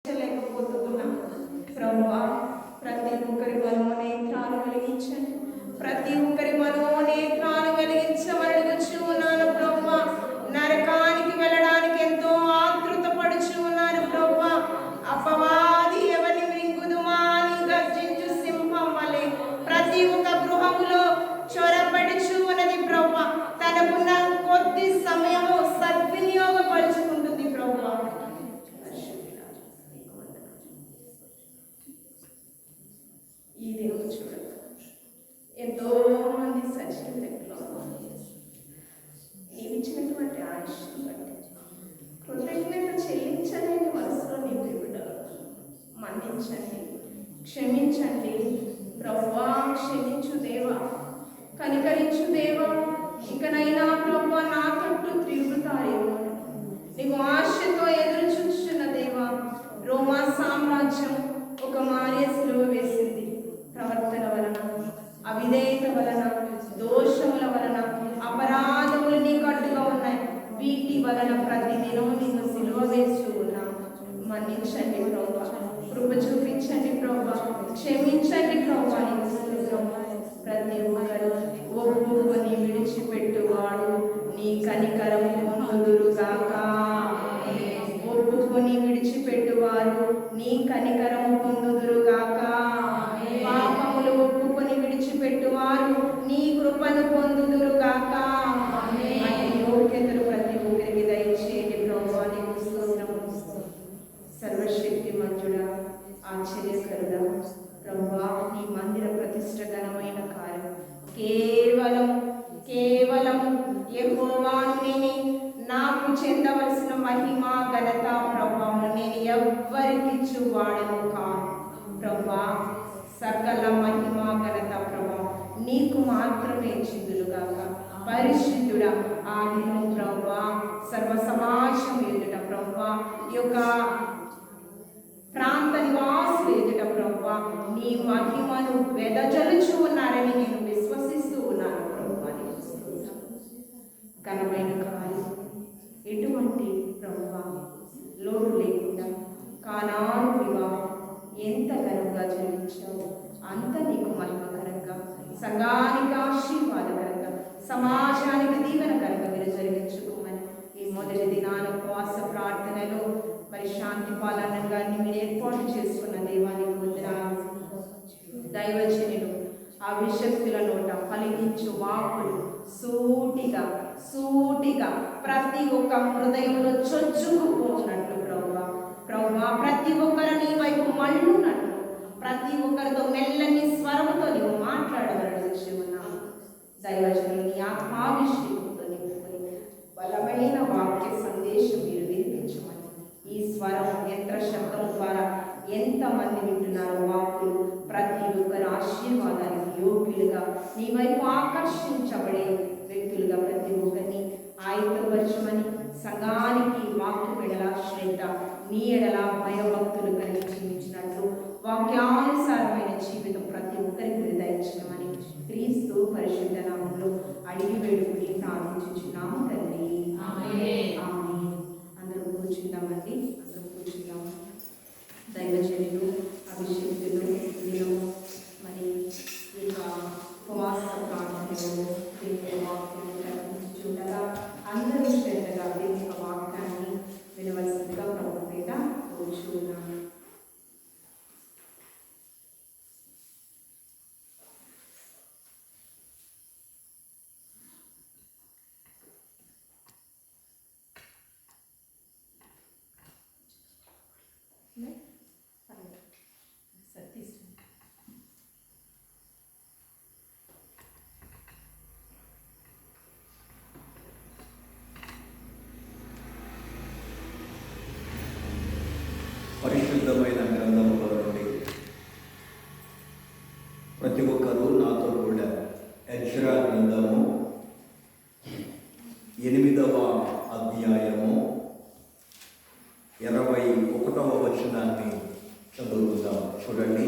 లేకపోతున్నాం ప్రభువా. ప్రతి ఒక్కరి మనోనేత్రాలు కలిగించండి, ప్రతి ఒక్కరి మనోనేత్రాలు కలిగించమడుగుచు ఉన్నాను ప్రభువా. నరకానికి వెళ్ళడానికి ఎంతో ఆతృత పడుచు ఉన్నారు ప్రభువా. అపవాది ఎవరిని మృంగుదుమా అని గర్జించు సింహం వలె ప్రతి ఒక్క గృహములో చొరబడుచు ఉన్నది ప్రభువా. తనకున్న కొద్ది సమయము సద్వినియోగపరుచుకుంటుంది ప్రభువా. ఈ దేవుడు చూడక ఎంతో మంది సజీవ లెక్కలో నీవిచ్చినటువంటి ఆయుష్ను బట్టి కృతజ్ఞత చెల్లించలేని మనసులో నింపి బిడ్డలు మన్నించండి, క్షమించండి ప్రభువా. క్షమించు దేవా, కనికరించు దేవా. ఇకనైనా ప్రభువా నా తట్టు తిరుగుతారేమో నీకు ఆశతో ఎదురు చూస్తున్న దేవా. రోమా సామ్రాజ్యం ఒక మారే సిలువ వేసింది. ప్రవర్తన వలన, అవిధేయత వలన, దోషముల వలన, అపరాధములు నీకు అడ్డుగా ఉన్నాయి. వీటి వలన ప్రతిదినం నీకు సిలువ వేస్తూ ఉన్నా. మన్నించండి ప్రభువా, కృప చూపించండి ప్రభువా, క్షమించండి ప్రభువా. ప్రతి ఒక్కరు ఒప్పుకొని విడిచిపెట్టువాడు నీ కనికరము పొందుదురుగాక. ఒప్పుకొని విడిచిపెట్టువారు నీ కనికరము పొందుదురుగాక. పాపములు ఒప్పుకొని విడిచిపెట్టువారు నీ కృపను పొందుదురుగాక. యోగ్యతలు ప్రతి ఒక్కరికి దయచేయండి ప్రభువా. నీకు స్తోత్రము. సర్వశక్తి మంజుడా, ఆశ్చర్యకరుడా ప్రభువా, నీ మందిర ప్రతిష్ఠ ఘనమైన కార్యం కేవలం యెహోవాను నేనే. నాకు చెందవలసిన మహిమ ఘనత ప్రభావం నేను ఎవ్వరికిచ్చు వాడను కాను ప్రభువా. సకల మహిమ ఘనత ప్రభావం నీకు మాత్రమే చెందులుగాక. పరిశుద్ధుడా ఆదిను ప్రభువా, సర్వ సమాజం ఎదుట ప్రభువా, ఈ యొక్క ప్రాంత నివాసులు ఎదుట ప్రభువా నీ మహిమను వెదజలుచు ఉన్నారని నేను విశ్వసిస్తూ ఉన్నాను ప్రభువా. ఘనమైన కార్యం ఎటువంటి ప్రభువా లోటు లేకుండా కానాను వివాహం ఎంత ఘనంగా జరిగించావు, అంత నీకు మహిమకరంగా, సంఘానికి ఆశీర్వాదకరంగా, సమాజానికి దీవెనకరంగా మీరు జరిగించుకోమని ఈ మొదటి దినాన ఉపవాస ప్రార్థనలో మరి శాంతి పాలనంగా మీరు ఏర్పాటు చేసుకున్న దేవానికి వందనాలు. దైవజనులు ఆ విశక్తుల నోట ఫలించు వాకులు సూటిగా ప్రతి ఒక్క హృదయంలో చొచ్చుకుపోనట్లు ప్రభువా, ప్రతి ఒక్కరు నీ వైపు మళ్ళున్నట్లు, ప్రతి ఒక్కరితో మెల్లని స్వరముతో నీవు మాట్లాడవలసి ఉన్నావు. దైవజనులు నీ ఆత్మాభిషేకంతో నింపుకొని బలమైన వాక్య సందేశం మీరు వినిపించమని, ఈ స్వరం యంత్ర శబ్దం ద్వారా ఎంతమంది వింటున్నారో వాక్కులు ప్రతి ఒక్కరు ఆశీర్వాదానికి యోగ్యులుగా నీ వైపు ఆకర్షించబడే వ్యక్తులుగా ప్రతి ఒక్కరిని ఆయుధపరచమని, సంఘానికి వాక్యం ఎడల శ్రద్ధ, నీ ఎడల భయభక్తులు కలిగి జీవించినట్లు వాక్యానుసారమైన జీవితం ప్రతి ఒక్కరికి దయచేయమని క్రీస్తు పరిశుద్ధ నామములో అడిగి వేడుకుని ప్రార్థించుచున్నాము తండ్రి. ఆమేన్. అందరూ కూర్చుందామండి, అందరూ కూర్చుందాం. దైవజనులు అభిషేకులు మీరు మరి ఈ యొక్క ఉపవాస ప్రార్థనలో చూడగా అందరూ శ్రద్ధగా దేవుని యొక్క వాక్యాన్ని వినవలసిందిగా ప్రభు పేట కూర్చున్నాను. పరిశుద్ధమైన గ్రంథములో నుండి ప్రతి ఒక్కరూ నాతో కూడా ఎజ్రా గ్రంథము 8వ అధ్యాయము 21వ వచనాన్ని చదువుకుందాం. చూడండి,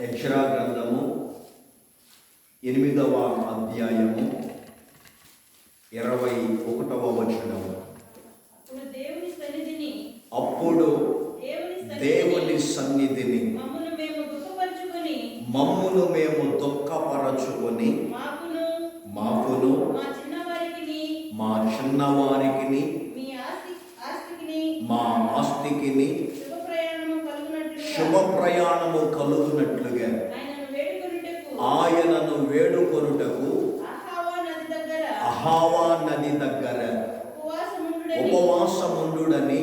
ఎజ్రా గ్రంథము 8వ అధ్యాయము 21వ వచనము. దేవుని సన్నిధిని అప్పుడు దేవుని సన్నిధిని మమ్మును మేము దుఃఖపరచుకొని మాకును మా చిన్నవారికి మా ఆస్తికిని శుభ ప్రయాణము కలుగునట్లుగా ఆయనను వేడుకొనుటకు అహావా నది దగ్గర ఉపవాసముండుడని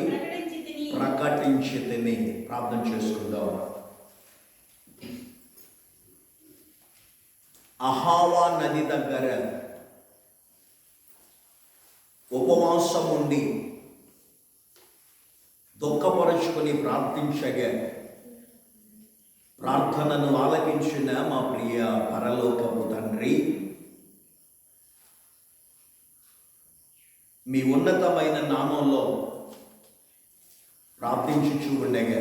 ప్రకటించి తిని. ప్రార్థన చేసుకుందాం. అహావా నది దగ్గర ఉపవాసముండి దుఃఖపరుచుకొని ప్రార్థించగా ప్రార్థనను ఆలకించిన మా ప్రియ పరలోకపు తండ్రి, మీ ఉన్నతమైన నామంలో ప్రార్థించుచూ ఉండగా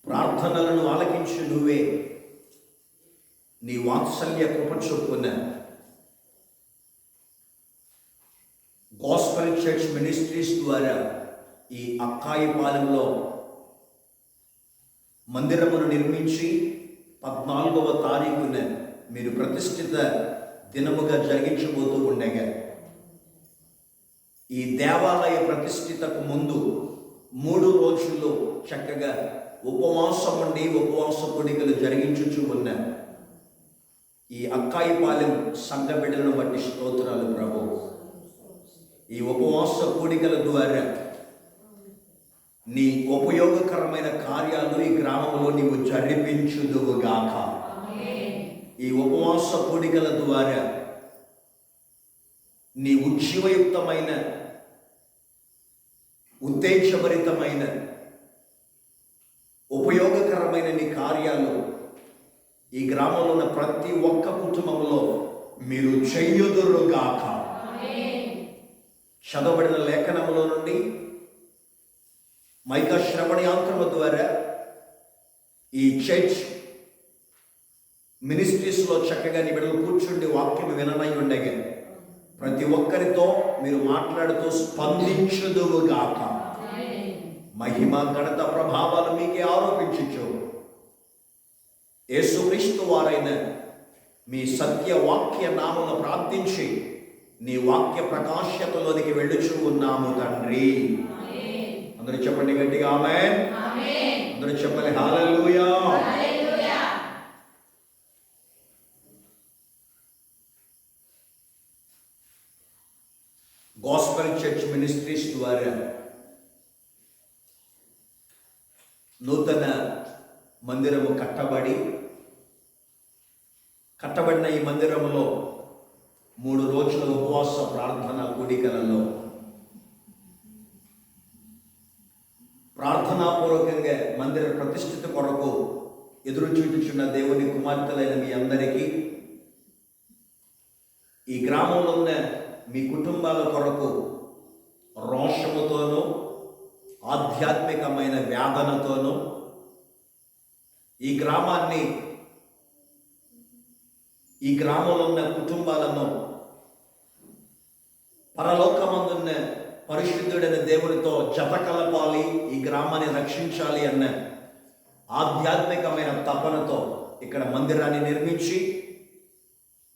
ప్రార్థనలను ఆలకించు నువ్వే నీ వాత్సల్య కృప చొప్పున గాస్పెల్ చర్చ్ మినిస్ట్రీస్ ద్వారా ఈ అక్కాయిపాలెంలో మందిరమును నిర్మించి 14వ తారీఖున మీరు ప్రతిష్ఠిత దినముగా జరిగించబోతూ ఉండగా ఈ దేవాలయ ప్రతిష్ఠితకు ముందు 3 రోజుల్లో చక్కగా ఉపవాసం ఉండి ఉపవాస కోడికలు జరిగించుచూ ఉన్న ఈ అక్కాయిపాలెం సంఘ బిడ్డలను బట్టి స్తోత్రాలు ప్రభు. ఈ ఉపవాస కోడికల ద్వారా నీ ఉపయోగకరమైన కార్యాలు ఈ గ్రామంలో నీవు జరిపించుదువుగాక. ఈ ఉపవాస కోడికల ద్వారా నీ ఉజ్జీవయుక్తమైన ఉత్తేజభరితమైన ఉపయోగకరమైన నీ కార్యాలు ఈ గ్రామంలో ఉన్న ప్రతి ఒక్క కుటుంబంలో మీరు చెయ్యుదురుగాక. చదవబడిన లేఖనములో నుండి మైకా శ్రవణ యాంత్రము ద్వారా ఈ చర్చ్ మినిస్ట్రీస్లో చక్కగా నీ బిడ్డలు కూర్చుండి వాక్యం విననై ఉండగా ప్రతి ఒక్కరితో మీరు మాట్లాడుతూ స్పందించుదువుగాక. మహిమ ఘనత ప్రభావాలు మీకే ఆరోపించు. యేసుక్రీస్తు వారైన మీ సత్య వాక్య నామమును ప్రార్థించి నీ వాక్య ప్రకాశ్యతలోనికి వెళ్ళుచూ ఉన్నాము తండ్రి. అందరూ చెప్పండి గట్టిగా ఆమేన్. అందరూ చెప్పండి హల్లెలూయా. గాస్పెల్ చర్చ్ మినిస్ట్రీస్ ద్వారా నూతన మందిరము కట్టబడిన ఈ మందిరములో 3 రోజుల ఉపవాస ప్రార్థన కూడికలలో ప్రార్థనాపూర్వకంగా మందిర ప్రతిష్ఠిత కొరకు ఎదురు చూచుచున్న దేవుని కుమార్తెలైన మీ అందరికీ, ఈ గ్రామంలో ఉన్న మీ కుటుంబాల కొరకు రోషముతోనూ ఆధ్యాత్మికమైన వేదనతోనూ ఈ గ్రామంలో ఉన్న కుటుంబాలను పరలోకమందున్న పరిశుద్ధుడైన దేవునితో జత కలపాలి, ఈ గ్రామాన్ని రక్షించాలి అన్న ఆధ్యాత్మికమైన తపనతో ఇక్కడ మందిరాన్ని నిర్మించి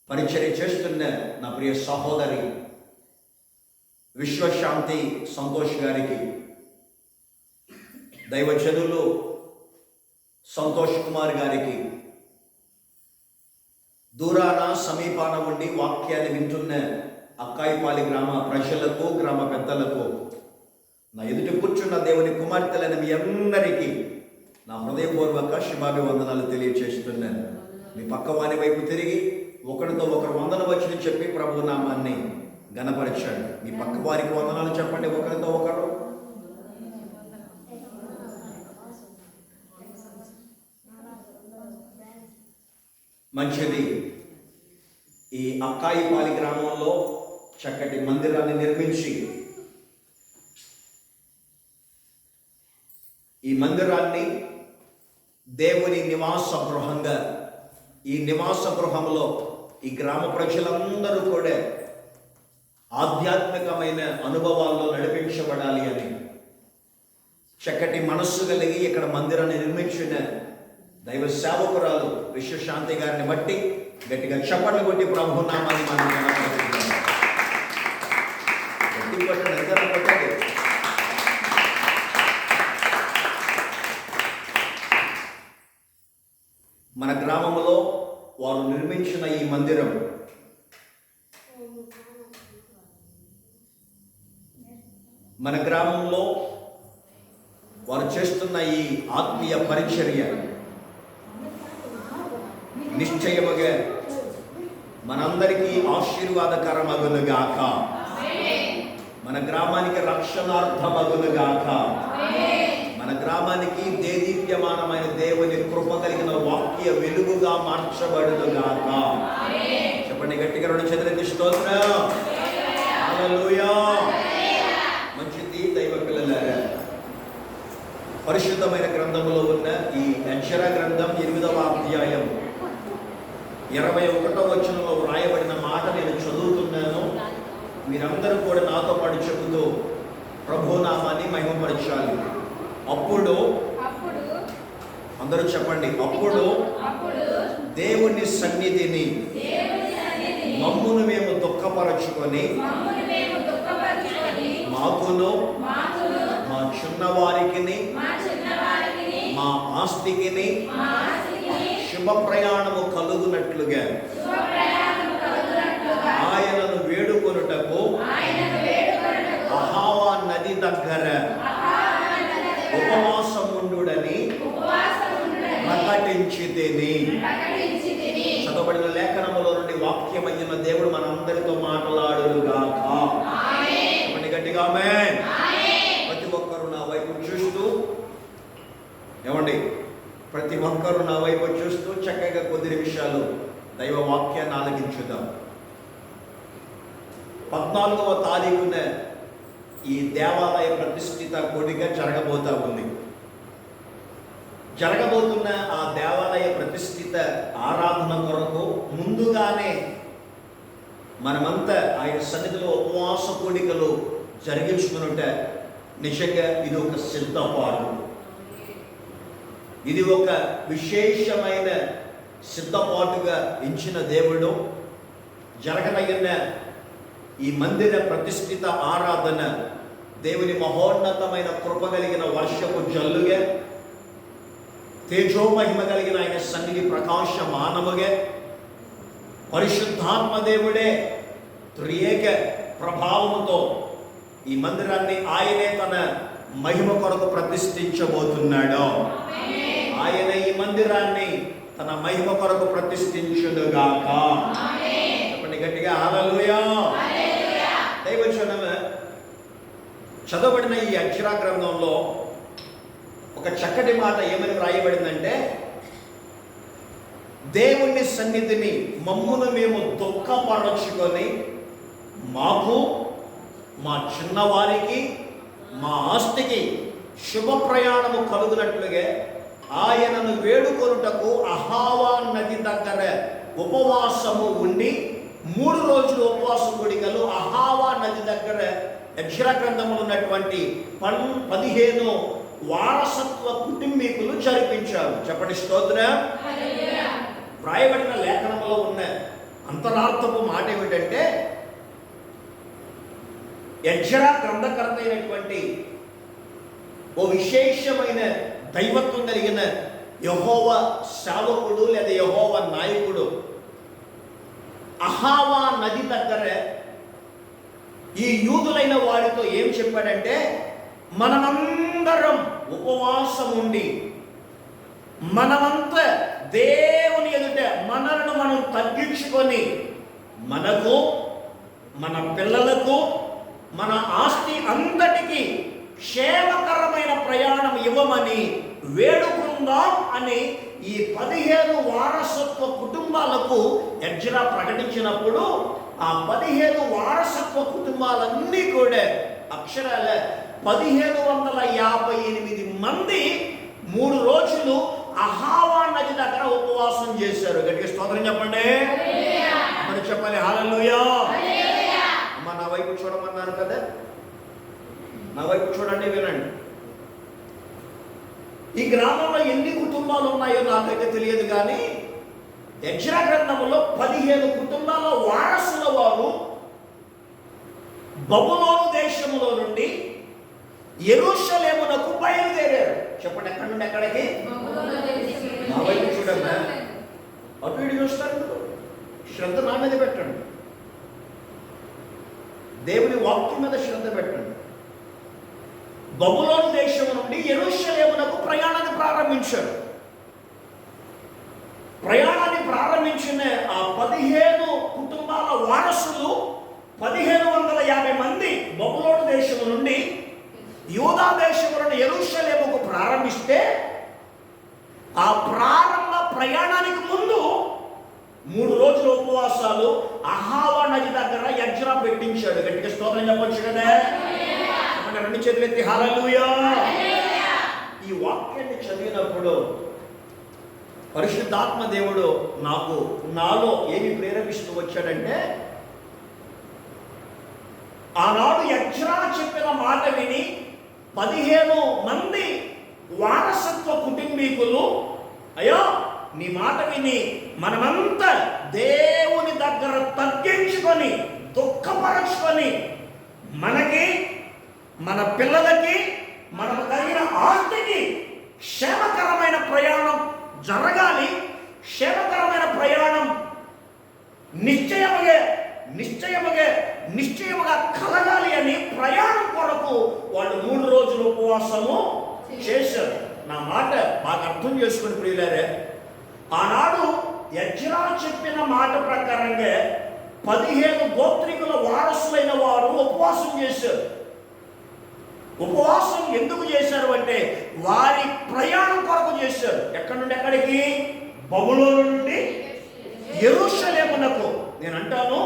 పరిచర్య చేస్తున్న నా ప్రియ సహోదరి విశ్వశాంతి సంతోష్ గారికి, దైవజనులు సంతోష్ కుమార్ గారికి, దూరాన సమీపాన ఉండి వాక్యాన్ని వింటున్న అక్కాయిపాలి గ్రామ ప్రజలకు, గ్రామ పెద్దలకు, నా ఎదుటి కూర్చున్న దేవుని కుమార్తెలైన మీ అందరికీ నా హృదయపూర్వక శుభాభివందనాలు తెలియచేస్తున్నాను. మీ పక్కవాని వైపు తిరిగి ఒకరితో ఒకరు వందనవచనం చెప్పి ప్రభు నామాన్ని ఘనపరచండి. మీ పక్క వారికి వందనాలు చెప్పండి ఒకరితో ఒకరు. మంచిది. ఈ అక్కాయిపాలి గ్రామంలో చక్కటి మందిరాన్ని నిర్మించి ఈ మందిరాన్ని దేవుని నివాస గృహంగా, ఈ నివాస గృహంలో ఈ గ్రామ ప్రజలందరూ కూడా ఆధ్యాత్మికమైన అనుభవాల్లో నడిపించబడాలి అని చక్కటి మనస్సు కలిగి ఇక్కడ మందిరాన్ని నిర్మించిన దైవ సేవకురాలు విశ్వశాంతి గారిని బట్టి గట్టిగా చప్పట్లు కొట్టి ప్రభు నామాన్ని మనం ఘనపరుస్తున్నాం. గట్టి కొట్టండి, అందరం కొట్టండి. మన గ్రామంలో వారు నిర్మించిన ఈ మందిరం మన గ్రామంలో వారు చేస్తున్న ఈ ఆత్మీయ పరిచర్య నిశ్చయముగా మనందరికీ ఆశీర్వాదకరమగునుగాక, మన గ్రామానికి రక్షణార్థమగునుగాక, మన గ్రామానికి దేదీప్యమానమైన దేవుని కృప కలిగిన వాక్య వెలుగుగా మార్చబడునుగాక. చెప్పండి గట్టిగా, రెండు చేతులెత్తి స్తోత్రం. హల్లెలూయా. మంచిది దైవ పిల్లలారా, పరిశుద్ధమైన గ్రంథములో ఉన్న ఈ యెషయా గ్రంథం 8వ అధ్యాయం 21వ వచనంలో వ్రాయబడిన మాట నేను చదువుతున్నాను. మీరందరూ కూడా నాతో పాటు చెబుతూ ప్రభు నామాన్ని మహిమపరచాలి. అప్పుడు అందరూ చెప్పండి, అప్పుడు దేవుని సన్నిధిని మమ్మును మేము దుఃఖపరచుకొని మాకును మా చిన్నవారికి మా ఆస్తికిని శుభ ప్రయాణము కలుగునట్లుగా ఆయనను వేడుకొనుటకు అహావా నది దగ్గర ఉపవాసముండుడని ప్రకటించితిని. చదవబడిన లేఖనములో నుండి వాక్యమైన దేవుడు మనందరితో మాట్లాడుగాక. గట్టిగా ఆమేన్. ప్రతి ఒక్కరు నా వైపు చూస్తూ, ఏమండి, ప్రతి ఒక్కరు నా వైపు చూస్తూ చక్కగా కొద్ది నిమిషాలు దైవ వాక్యాన్ని ఆలకించుదాం. 14వ తారీఖున ఈ దేవాలయ ప్రతిష్ఠిత కొడిగా జరగబోతా ఉంది. జరగబోతున్న ఆ దేవాలయ ప్రతిష్ఠిత ఆరాధన కొరకు ముందుగానే మనమంతా ఆయన సన్నిధిలో ఉపవాస కోడికలు జరిగించుకున్నట్ట నిజంగా ఇది ఒక సిద్ధపాటు, ఇది ఒక విశేషమైన సిద్ధపాటుగా ఎంచిన దేవుడు. జరగనగిన ఈ మందిర ప్రతిష్ఠిత ఆరాధన దేవుని మహోన్నతమైన కృప కలిగిన వర్షపు జల్లుగా, తేజోమహిమ కలిగిన ఆయన సన్నిధి ప్రకాశమానముగా, పరిశుద్ధాత్మ దేవుడే త్రియేక ప్రభావముతో ఈ మందిరాన్ని ఆయనే తన మహిమ కొరకు ప్రతిష్ఠించబోతున్నాడు. ఆయన ఈ మందిరాన్ని తన మహిమ కొరకు ప్రతిష్ఠించునుగాక. చెప్పండి గట్టిగా హల్లెలూయా. దైవజనమే, చదవబడిన ఈ యెషయా గ్రంథంలో ఒక చక్కటి మాట ఏమని వ్రాయబడిందంటే, దేవుని సన్నిధిని మమ్మును మేము దుఃఖపరచుకొని మాకు మా చిన్నవారికి మా ఆస్తికి శుభ ప్రయాణము కలుగునట్లుగా ఆయనను వేడుకొనుటకు అహావా నది దగ్గర ఉపవాసము ఉండి 3 రోజులు ఉపవాస కోడికలు అహావా నది దగ్గర యెషయా గ్రంథంలో ఉన్నటువంటి 15 వారసత్వ కుటుంబీకులు జరిపించారు. చెప్పండి స్తోత్రం. వ్రాయబడిన లేఖనంలో ఉన్న అంతరార్థపు మాట ఏమిటంటే, యెషయా గ్రంథకర్త అయినటువంటి ఓ విశేషమైన దైవత్వం కలిగిన యెహోవా సేవకుడు లేదా యెహోవా నాయకుడు అహావా నది దగ్గర ఈ యూదులైన వారితో ఏం చెప్పాడంటే, మనమందరం ఉపవాసం ఉండి మనమంతా దేవుని ఎదుట మనలను మనం తగ్గించుకొని మనకు, మన పిల్లలకు, మన ఆస్తి అంతటికి క్షేమకరమైన ప్రయాణం ఇవ్వమని వేడుకుందాం అని ఈ 15 వారసత్వ కుటుంబాలకు యెషయా ప్రకటించినప్పుడు ఆ 15 వారసత్వ కుటుంబాలన్నీ కూడా అక్షరాల 1558 మంది 3 రోజులు అహావా నది దగ్గర ఉపవాసం చేశారు. గట్టిగా స్తోత్రం చెప్పండి. మరి చెప్పాలి హల్లెలూయా. అమ్మ నా వైపు చూడమన్నారు కదా, నా వైపు చూడండి, వినండి. ఈ గ్రామంలో ఎన్ని కుటుంబాలు ఉన్నాయో నాకైతే తెలియదు, కానీ యెజ్రా గ్రంథంలో 15 కుటుంబాల వారసుల వారు బబులోను దేశములో నుండి యెరూషలేమునకు బయలుదేరారు. చెప్పండి, ఎక్కడి నుండి ఎక్కడికి? నా వైపు చూడండి, అటు ఇటు చూస్తారు. శ్రద్ధ నా మీద పెట్టండి, దేవుని వాక్యం మీద శ్రద్ధ పెట్టండి. బబులోను దేశం నుండి యెరూషలేమునకు ప్రయాణాన్ని ప్రారంభించారు. ప్రయాణాన్ని ప్రారంభించిన ఆ 15 కుటుంబాల వారసులు 1550 మంది బబులోను దేశం నుండి యూదా దేశములను యెరూషలేముకు ప్రారంభిస్తే, ఆ ప్రారంభ ప్రయాణానికి ముందు 3 రోజుల ఉపవాసాలు అహావా నది దగ్గర యజ్రా పెట్టించాడు. గట్టిగా స్తోత్రం చెప్పొచ్చు కదా. రెండు చేతులెత్తి హల్లెలూయా. ఈ వాక్యాన్ని చదివినప్పుడు పరిశుద్ధాత్మ దేవుడు నాలో ఏమి ప్రేరేపిస్తూ వచ్చాడంటే, ఆనాడు యజ్రా చెప్పిన మాట విని 15 మంది వారసత్వ కుటుంబీకులు, అయ్యో నీ మాట విని మనమంతా దేవుని దగ్గర తగ్గించుకొని దుఃఖపరచుకొని మనకి, మన పిల్లలకి, మనకు కలిగిన ఆస్తికి క్షేమకరమైన ప్రయాణం జరగాలి, క్షేమకరమైన ప్రయాణం నిశ్చయముగా కలగాలి అని ప్రయాణం కొరకు వాళ్ళు 3 రోజులు ఉపవాసము చేశారు. నా మాట బాగా అర్థం చేసుకుని ప్రియులారే, ఆనాడు యజ్రా చెప్పిన మాట ప్రకారంగా 15 గోత్రికుల వారసులైన వారు ఉపవాసం చేశారు. ఉపవాసం ఎందుకు చేశారు అంటే, వారి ప్రయాణం కొరకు చేశారు. ఎక్కడి నుండి ఎక్కడికి? బబులోను నుండి యెరూషలేమునకు. నేను అంటాను,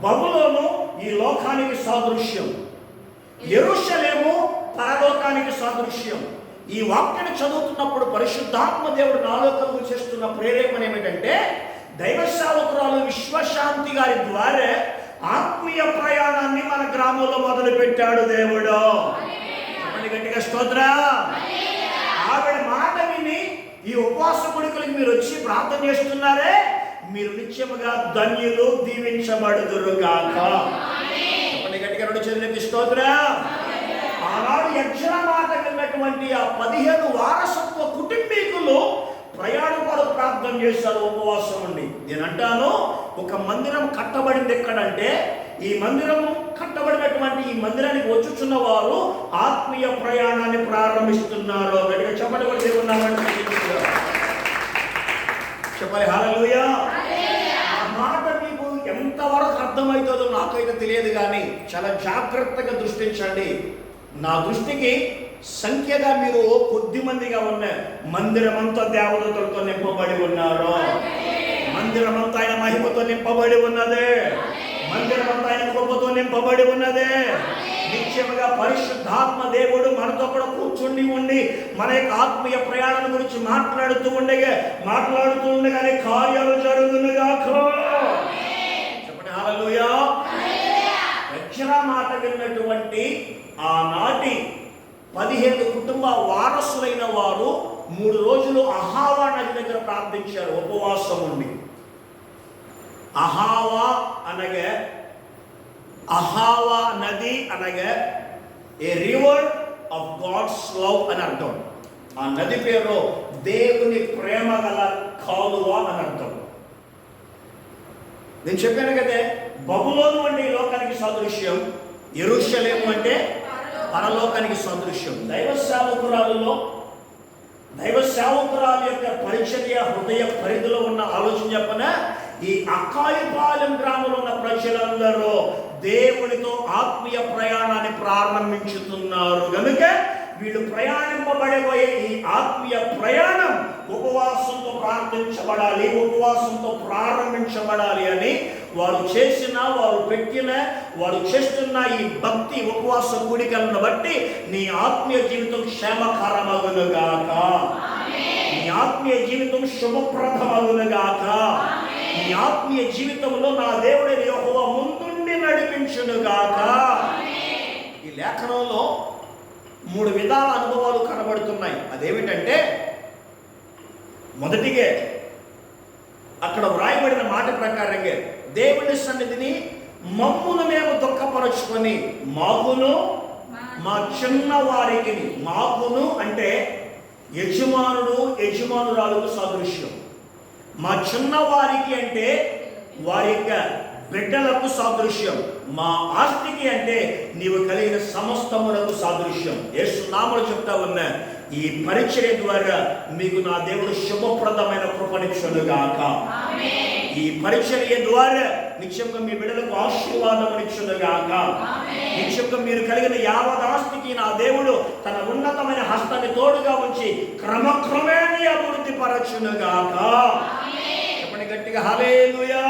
బబులోను ఈ లోకానికి సాదృశ్యం, యెరూషలేము పరలోకానికి సాదృశ్యం. ఈ వాక్యాన్ని చదువుతున్నప్పుడు పరిశుద్ధాత్మ దేవుడు నాలో కలుగు చేస్తున్న ప్రేరేపణ ఏమిటంటే, దైవ సేవకురాలు విశ్వశాంతి గారి ద్వారా ఆత్మీయ ప్రయాణాన్ని మన గ్రామంలో మొదలు పెట్టాడు దేవుడు. గట్టిగా స్తోత్ర. ఆవిడ మాట విని ఈ ఉపవాస గుడికలకి మీరు వచ్చి ప్రార్థన చేస్తున్నారే, మీరు నిత్యముగా ధన్యులు, దీవించబడుదురు గాక. చెప్పండి గట్టిగా, రెండు చేతులెత్తి స్తోత్ర. ఆనాడు యజ్రా మాట విన్నటువంటి ఆ 15 వారసత్వ కుటుంబీకులు ప్రయాణం కొరకు ప్రార్థన చేశారు ఉపవాసం ఉండి. నేను అంటాను, ఒక మందిరం కట్టబడింది ఎక్కడంటే, ఈ మందిరం కట్టబడినటువంటి ఈ మందిరానికి వచ్చుచున్న వారు ఆత్మీయ ప్రయాణాన్ని ప్రారంభిస్తున్నారు. గట్టిగా చెప్పండి, చెప్పాలి హల్లెలూయా. ఆ మాట మీకు ఎంతవరకు అర్థమవుతుందో నాకైతే తెలియదు, కానీ చాలా జాగ్రత్తగా దృష్టించండి. నా దృష్టికి సంఖ్యగా మీరు కొద్ది మందిగా ఉన్నారు. మందిరమంతా దేవదూతలతో నింపబడి ఉన్నారు. మందిరమంతా ఆయన మహిమతో నింపబడి ఉన్నదే. మందిరమంతా ఆయన కృపతో నింపబడి ఉన్నదే. నిత్యముగా పరిశుద్ధాత్మ దేవుడు మనతో కూడా కూర్చుండి ఉండి మన యొక్క ఆత్మీయ ప్రయాణం గురించి మాట్లాడుతూ ఉండగానే కార్యాలు జరుగునుగాక. చెప్పండి హల్లెలూయా. యజ్రా మాట విన్నటువంటి ఆనాటి 15 కుటుంబ వారసులైన వారు 3 రోజులు అహావా నది దగ్గర ప్రార్థించారు ఉపవాసం ఉండి. అహావా నది అనగా ఏ రివర్ ఆఫ్ గాడ్స్ లవ్ అని అర్థం. ఆ నది పేరు దేవుని ప్రేమ గల కాలువ అని అర్థం. నేను చెప్పాను కదే, బబులోను అంటే ఈ లోకానికి సాదృశ్యం, యెరూషలేము అంటే పరలోకానికి సాదృశ్యం. దైవ సేవకురాలు యొక్క పరిచర్య హృదయ పరిధిలో ఉన్న ఆలోచన చెప్పన, ఈ అక్కాయిపాలెం గ్రామంలో ఉన్న ప్రజలందరూ దేవునితో ఆత్మీయ ప్రయాణాన్ని ప్రారంభించుతున్నారు. కనుక వీళ్ళు ప్రయాణింపబడబోయే ఈ ఆత్మీయ ప్రయాణం ఉపవాసంతో ప్రార్థించబడాలి, ఉపవాసంతో ప్రారంభించబడాలి అని వారు చేస్తున్న ఈ భక్తి ఉపవాస కూడికలను బట్టి నీ ఆత్మీయ జీవితం క్షేమకరమగునుగాక, నీ ఆత్మీయ జీవితం శుభప్రదమగునుగాక, నీ ఆత్మీయ జీవితంలో నా దేవుడైన యెహోవా ముందుండి నడిపించునుగాక. ఈ లేఖనంలో 3 విధాల అనుభవాలు కనబడుతున్నాయి. అదేమిటంటే, మొదటిగా అక్కడ వ్రాయబడిన మాట ప్రకారంగా దేవుని సన్నిధిని మమ్మును మేము దుఃఖపరచుకొని మాకును మా చిన్న వారికి, మాకును అంటే యజమానుడు యజమానురాలకు సాదృశ్యం, మా చిన్న వారికి అంటే వారి యొక్క బిడ్డలకు సాదృశ్యం, మా ఆస్తికి అంటే నీవు కలిగిన సమస్తములకు సాదృశ్యం. యేసు నామములో చెప్తా ఉన్నా, ఈ పరిచర్య ద్వారా మీకు నా దేవుడు శుభప్రదమైన కృపనిచ్చునుగాక. ఈ పరిచర్య ద్వారా నిత్యంగా మీ బిడ్డలకు ఆశీర్వాదమునిచ్చునుగాక. నిత్యంగా మీరు కలిగిన యావత్ ఆస్తికి నా దేవుడు తన ఉన్నతమైన హస్తాన్ని తోడుగా ఉంచి క్రమక్రమేణీ అభివృద్ధి పరచునుగాక. చెప్పండి గట్టిగా హల్లెలూయా.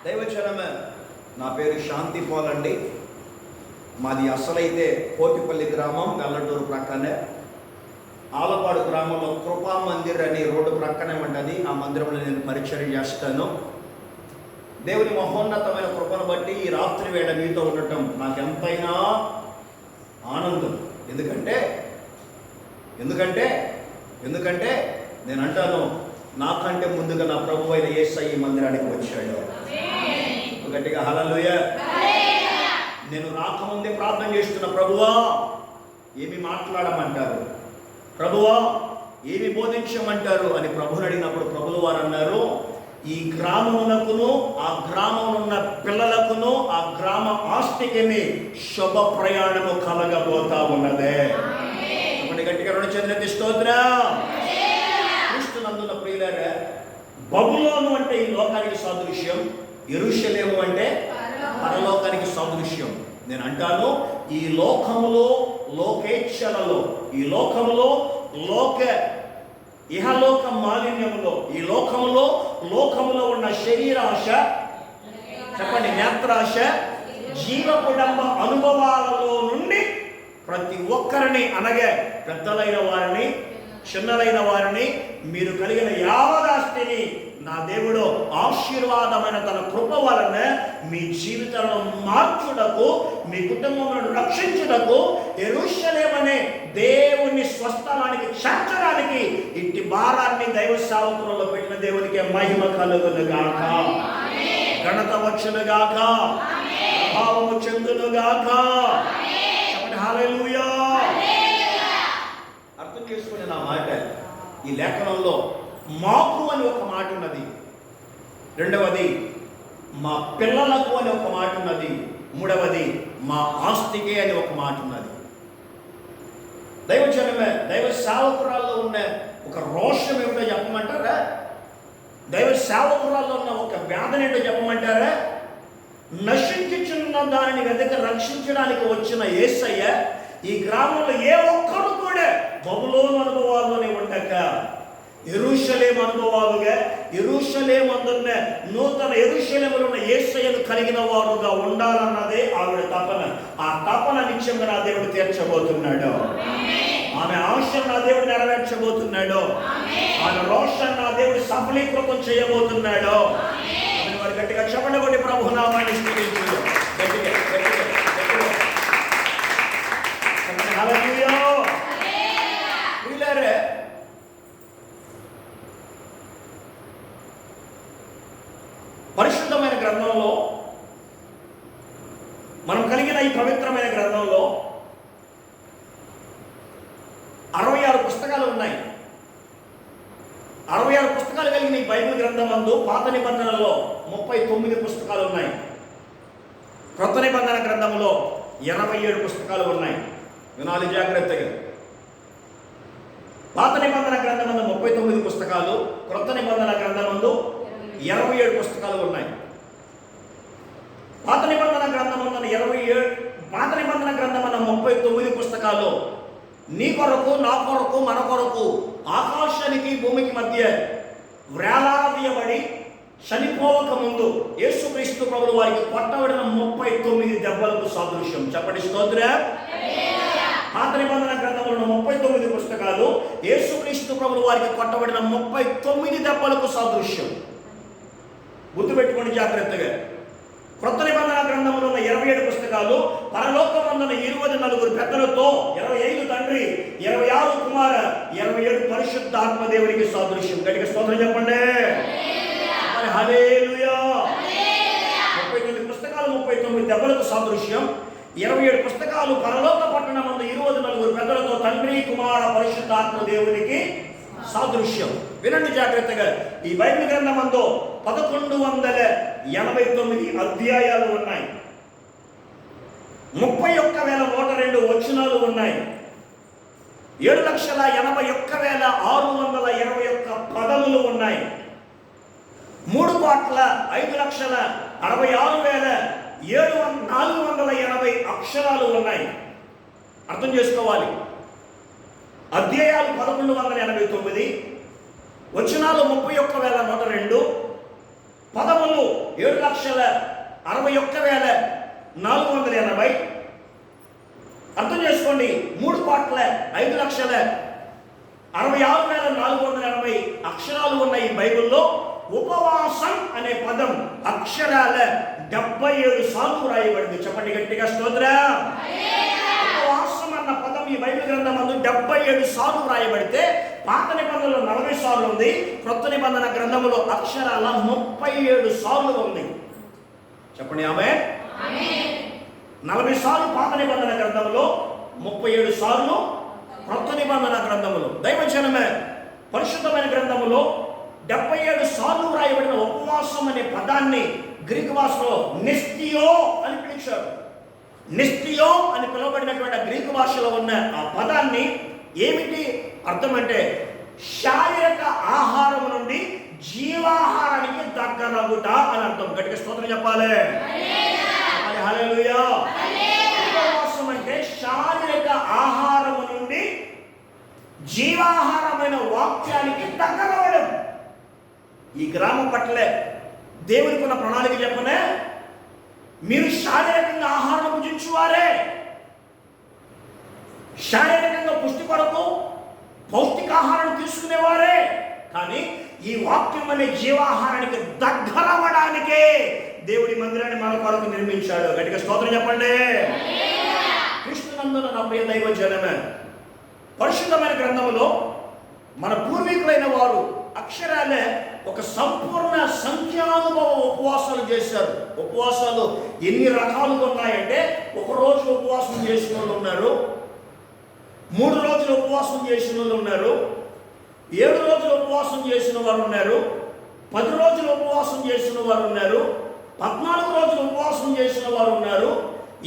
దైవజనమే, నా పేరు శాంతి పోల్ అండి. మాది అసలైతే కోటిపల్లి గ్రామం, గల్లటూరు ప్రక్కనే. ఆలపాడు గ్రామంలో కృపా మందిర్ అని రోడ్డు ప్రక్కనే ఉంటుంది. ఆ మందిరంలో నేను పరిచర్య చేస్తాను. దేవుని మహోన్నతమైన కృపను బట్టి ఈ రాత్రి వేళ మీతో ఉండటం నాకు ఎంతైనా ఆనందం. ఎందుకంటే నేను అంటాను, నాకంటే ముందుగా నా ప్రభు అయిన యేసయ్య ఈ మందిరానికి వచ్చాడు. గట్టిగా హల్లెలూయా. నేను రాకముందే ప్రార్థన చేస్తున్న, ప్రభువా ఏమి మాట్లాడమంటారు, ప్రభువా ఏమి బోధించమంటారు అని ప్రభుని అడిగినప్పుడు ప్రభులు వారు అన్నారు, ఈ గ్రామమునకును ఆ గ్రామంలో ఉన్న పిల్లలకును ఆ గ్రామ ఆస్తికి శుభ ప్రయాణము కలగబోతా ఉన్నదే. గట్టిగా రెండు చేతులెత్తి స్తోత్రం. క్రీస్తునందున ప్రియులారా, బబులోను అంటే ఈ లోకానికి సాదృశ్యం, యెరూషలేము అంటే పరలోకానికి సాదృశ్యం. నేను అంటాను, ఈ లోకములో లోకేచ్ఛలలో, ఈ లోకములో ఇహలోక మాలిన్యములో, ఈ లోకములో ఉన్న శరీరాశ, చెప్పండి నేత్రాశ, జీవపుడంబ అనుభవాలలో నుండి ప్రతి ఒక్కరిని, అనగా పెద్దలైన వారిని చిన్నలైన వారిని, మీరు కలిగిన యావదాస్తిని నా దేవుడు ఆశీర్వాదమైన తన కృప వలన మీ జీవితంలో మార్చుటకు, మీ కుటుంబములను రక్షించుటకు, యెరూషలేమనే దేవుని స్వస్థలానికి చేర్చడానికి ఇట్టి భారాన్ని దైవ సేవకులలో పెట్టిన దేవునికి మహిమ కలుగునుగాక, ఘనత వచ్చునుగాక, భావము చెందునుగాక. హల్లెలూయా. అర్థం చేసుకునే నా మాట, ఈ లేఖనంలో మాకు అని ఒక మాట ఉన్నది, రెండవది మా పిల్లలకు అని ఒక మాట ఉన్నది, మూడవది మా ఆస్తికే అని ఒక మాట ఉన్నది. దైవజనమే, దైవ సేవకురాల్లో ఉన్న ఒక రోషం ఏమిటో చెప్పమంటారా? దైవ సేవకురాల్లో ఉన్న ఒక వేదన ఏంటో చెప్పమంటారా? నశించుచున్న దానిని వెనక రక్షించడానికి వచ్చిన యేసయ్య ఈ గ్రామంలో ఏ ఒక్కరు కూడా బబులోను అనుభవాల్లోనే ఉండక యెరూషలేము అనుభవాలుగా, యెరూషలేమందున్న నూతన యెరూషలేములో ఉన్న యేసయ్యను కలిగిన వారుగా ఉండాలన్నదే ఆవిడ తపన. ఆ తపన నిత్యంగా నా దేవుడు తీర్చబోతున్నాడు. ఆమె ఆశను నా దేవుడు నెరవేర్చబోతున్నాడు. ఆమె రోషం నా దేవుడు సఫలీకృతం చేయబోతున్నాడు. వారు గట్టిగా చెప్పండి, ప్రభు నామాన్ని స్తుతించు. గట్టిగా హల్లెలూయా. వీళ్ళారే పరిశుద్ధమైన గ్రంథంలో, మనం కలిగిన ఈ పవిత్రమైన గ్రంథంలో 66 పుస్తకాలు ఉన్నాయి. 66 పుస్తకాలు కలిగిన ఈ బైబిల్ గ్రంథమందు పాత నిబంధనలో 39 పుస్తకాలు ఉన్నాయి. క్రొత్త నిబంధన గ్రంథంలో 27 పుస్తకాలు ఉన్నాయి. వినాలి జాగ్రత్తగా. పాత నిబంధన గ్రంథమందు 39 పుస్తకాలు, క్రొత్త నిబంధన గ్రంథమందు 27 పుస్తకాలు ఉన్నాయి. పాత నిబంధన గ్రంథమందు 39 పుస్తకాలు నీ కొరకు, నా కొరకు, మన కొరకు ఆకాశానికి భూమికి మధ్య వేలాడదీయబడి చనిపోవక ముందు యేసుక్రీస్తు ప్రభువు వారికి కొట్టబడిన 39 దెబ్బలకు సాదృశ్యం. చెప్పండి స్తోత్రం. పాత నిబంధన గ్రంథంలో 39 పుస్తకాలు యేసుక్రీస్తు ప్రభువు వారికి కొట్టబడిన 39 దెబ్బలకు సాదృశ్యం. గుర్తుపెట్టుకోండి జాగ్రత్తగా. క్రొత్త నిబంధన గ్రంథంలో ఉన్న 27 పుస్తకాలు పరలోకమందున 24 పెద్దలతో 25 తండ్రి, 26 కుమార, 27 పరిశుద్ధాత్మ దేవునికి సాదృశ్యం. గట్టిగా స్తోత్రం చెప్పండి. హల్లెలూయా. 39 పుస్తకాలు 39 దెబ్బలకు సాదృశ్యం. 27 పుస్తకాలు పరలోక పట్టణమందు 24 పెద్దలతో తండ్రి, కుమార, పరిశుద్ధాత్మ దేవునికి సాదృశ్యం. వినండి జాగ్రత్తగా. ఈ బైబిల్ గ్రంథమందు 1189 అధ్యాయాలు ఉన్నాయి. 31,102 వచనాలు ఉన్నాయి. 7,81,621 పదములు ఉన్నాయి. 3,56,480 అక్షరాలు ఉన్నాయి. అర్థం చేసుకోవాలి. అధ్యాయాలు 1189, వచనాలు 31,102, పదములు 7,61,480. అర్థం చేసుకోండి. 3,05,66,480 అక్షరాలు ఉన్న ఈ బైబిల్లో ఉపవాసం అనే పదం అక్షరాల 77 సార్లు రాయబడింది. చెప్పండి గట్టిగా స్తోత్రం. ఉపవాసం అన్న పదం ఈ బైబిల్ గ్రంథం మందు 77 సార్లు రాయబడితే, పాత నిబంధనలో 40 సార్లు ఉంది, క్రొత్త నిబంధన గ్రంథంలో అక్షరాల 37 సార్లు ఉంది. చెప్పండి ఆమేన్. 40 సార్లు పాత నిబంధన గ్రంథంలో, 37 సార్లు క్రొత్త నిబంధన గ్రంథములో. దైవజనమే, పరిశుద్ధమైన గ్రంథములో 77 సార్లు రాయబడిన ఉపవాసం అనే పదాన్ని గ్రీకు భాషలో నిస్టియో అని పిలిచారు. నిస్టియో అని పిలువబడినటువంటి గ్రీకు భాషలో ఉన్న ఆ పదాన్ని ఏమిటి అర్థం అంటే, శారీరక ఆహారం నుండి జీవాహారానికి దగ్గరగుట అని అర్థం. గట్టిగా స్తోత్రం చెప్పాలి. హల్లెలూయా. ఉపవాసం అంటే శారీరక ఆహారము నుండి జీవాహారమైన వాక్యానికి దగ్గరవడం. ఈ గ్రామం పట్లే దేవునికి ఉన్న ప్రణాళిక చెప్పనే, మీరు శారీరకంగా ఆహారం భుజించువారే, శారీరకంగా పుష్టి కొరకు పౌష్టికాహారం తీసుకునేవారే, కానీ ఈ వాక్యం అనే జీవాహారానికి దగ్గరవడానికే దేవుడి మందిరాన్ని మన కొరకు నిర్మించాడు. గట్టిగా స్తోత్రం చెప్పండి. కృష్ణనందున నా ప్రియ దైవ జనమే, పరిశుద్ధమైన గ్రంథములో మన పూర్వీకులైన వారు అక్షరాలే ఒక సంపూర్ణ సంఖ్యానుభవ ఉపవాసాలు చేశారు. ఉపవాసాలు ఎన్ని రకాలుగా ఉన్నాయంటే, ఒక రోజు ఉపవాసం చేసిన వాళ్ళు ఉన్నారు, 3 రోజులు ఉపవాసం చేసిన వాళ్ళు ఉన్నారు, 7 రోజులు ఉపవాసం చేసిన వారు ఉన్నారు, 10 రోజులు ఉపవాసం చేసిన వారు ఉన్నారు, 14 రోజులు ఉపవాసం చేసిన వారు ఉన్నారు,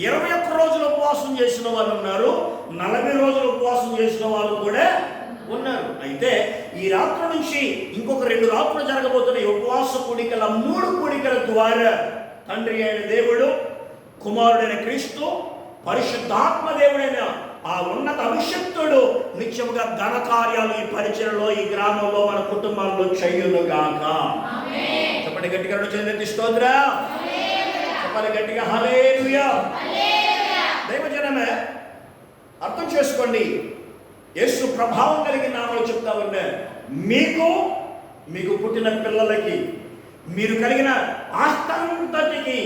21 రోజులు ఉపవాసం చేసిన వాళ్ళు ఉన్నారు, 40 రోజులు ఉపవాసం చేసిన వాళ్ళు కూడా ఉన్నారు. అయితే ఈ రాత్రి నుంచి ఇంకొక 2 రాత్రులు జరగబోతున్న ఈ ఉపవాస కూడికల 3 కూడికల ద్వారా తండ్రి అయిన దేవుడు, కుమారుడైన క్రీస్తు, పరిశుద్ధాత్మ దేవుడైన ఆ ఉన్నత అభిషక్తుడు నిత్యముగా ఘన కార్యాలు ఈ పరిచయంలో, ఈ గ్రామంలో, మన కుటుంబాల్లో చేయునుగాక. చెప్పండి గట్టిగా చెంది స్తోత్రం. చెప్పండి గట్టిగా హల్లెలూయా. దైవజనమే, అర్థం చేసుకోండి. యేసు ప్రభావం కలిగిన నామలు చెప్తా ఉన్నా, మీకు పుట్టిన పిల్లలకి, మీరు కలిగిన ఆస్తంతటికి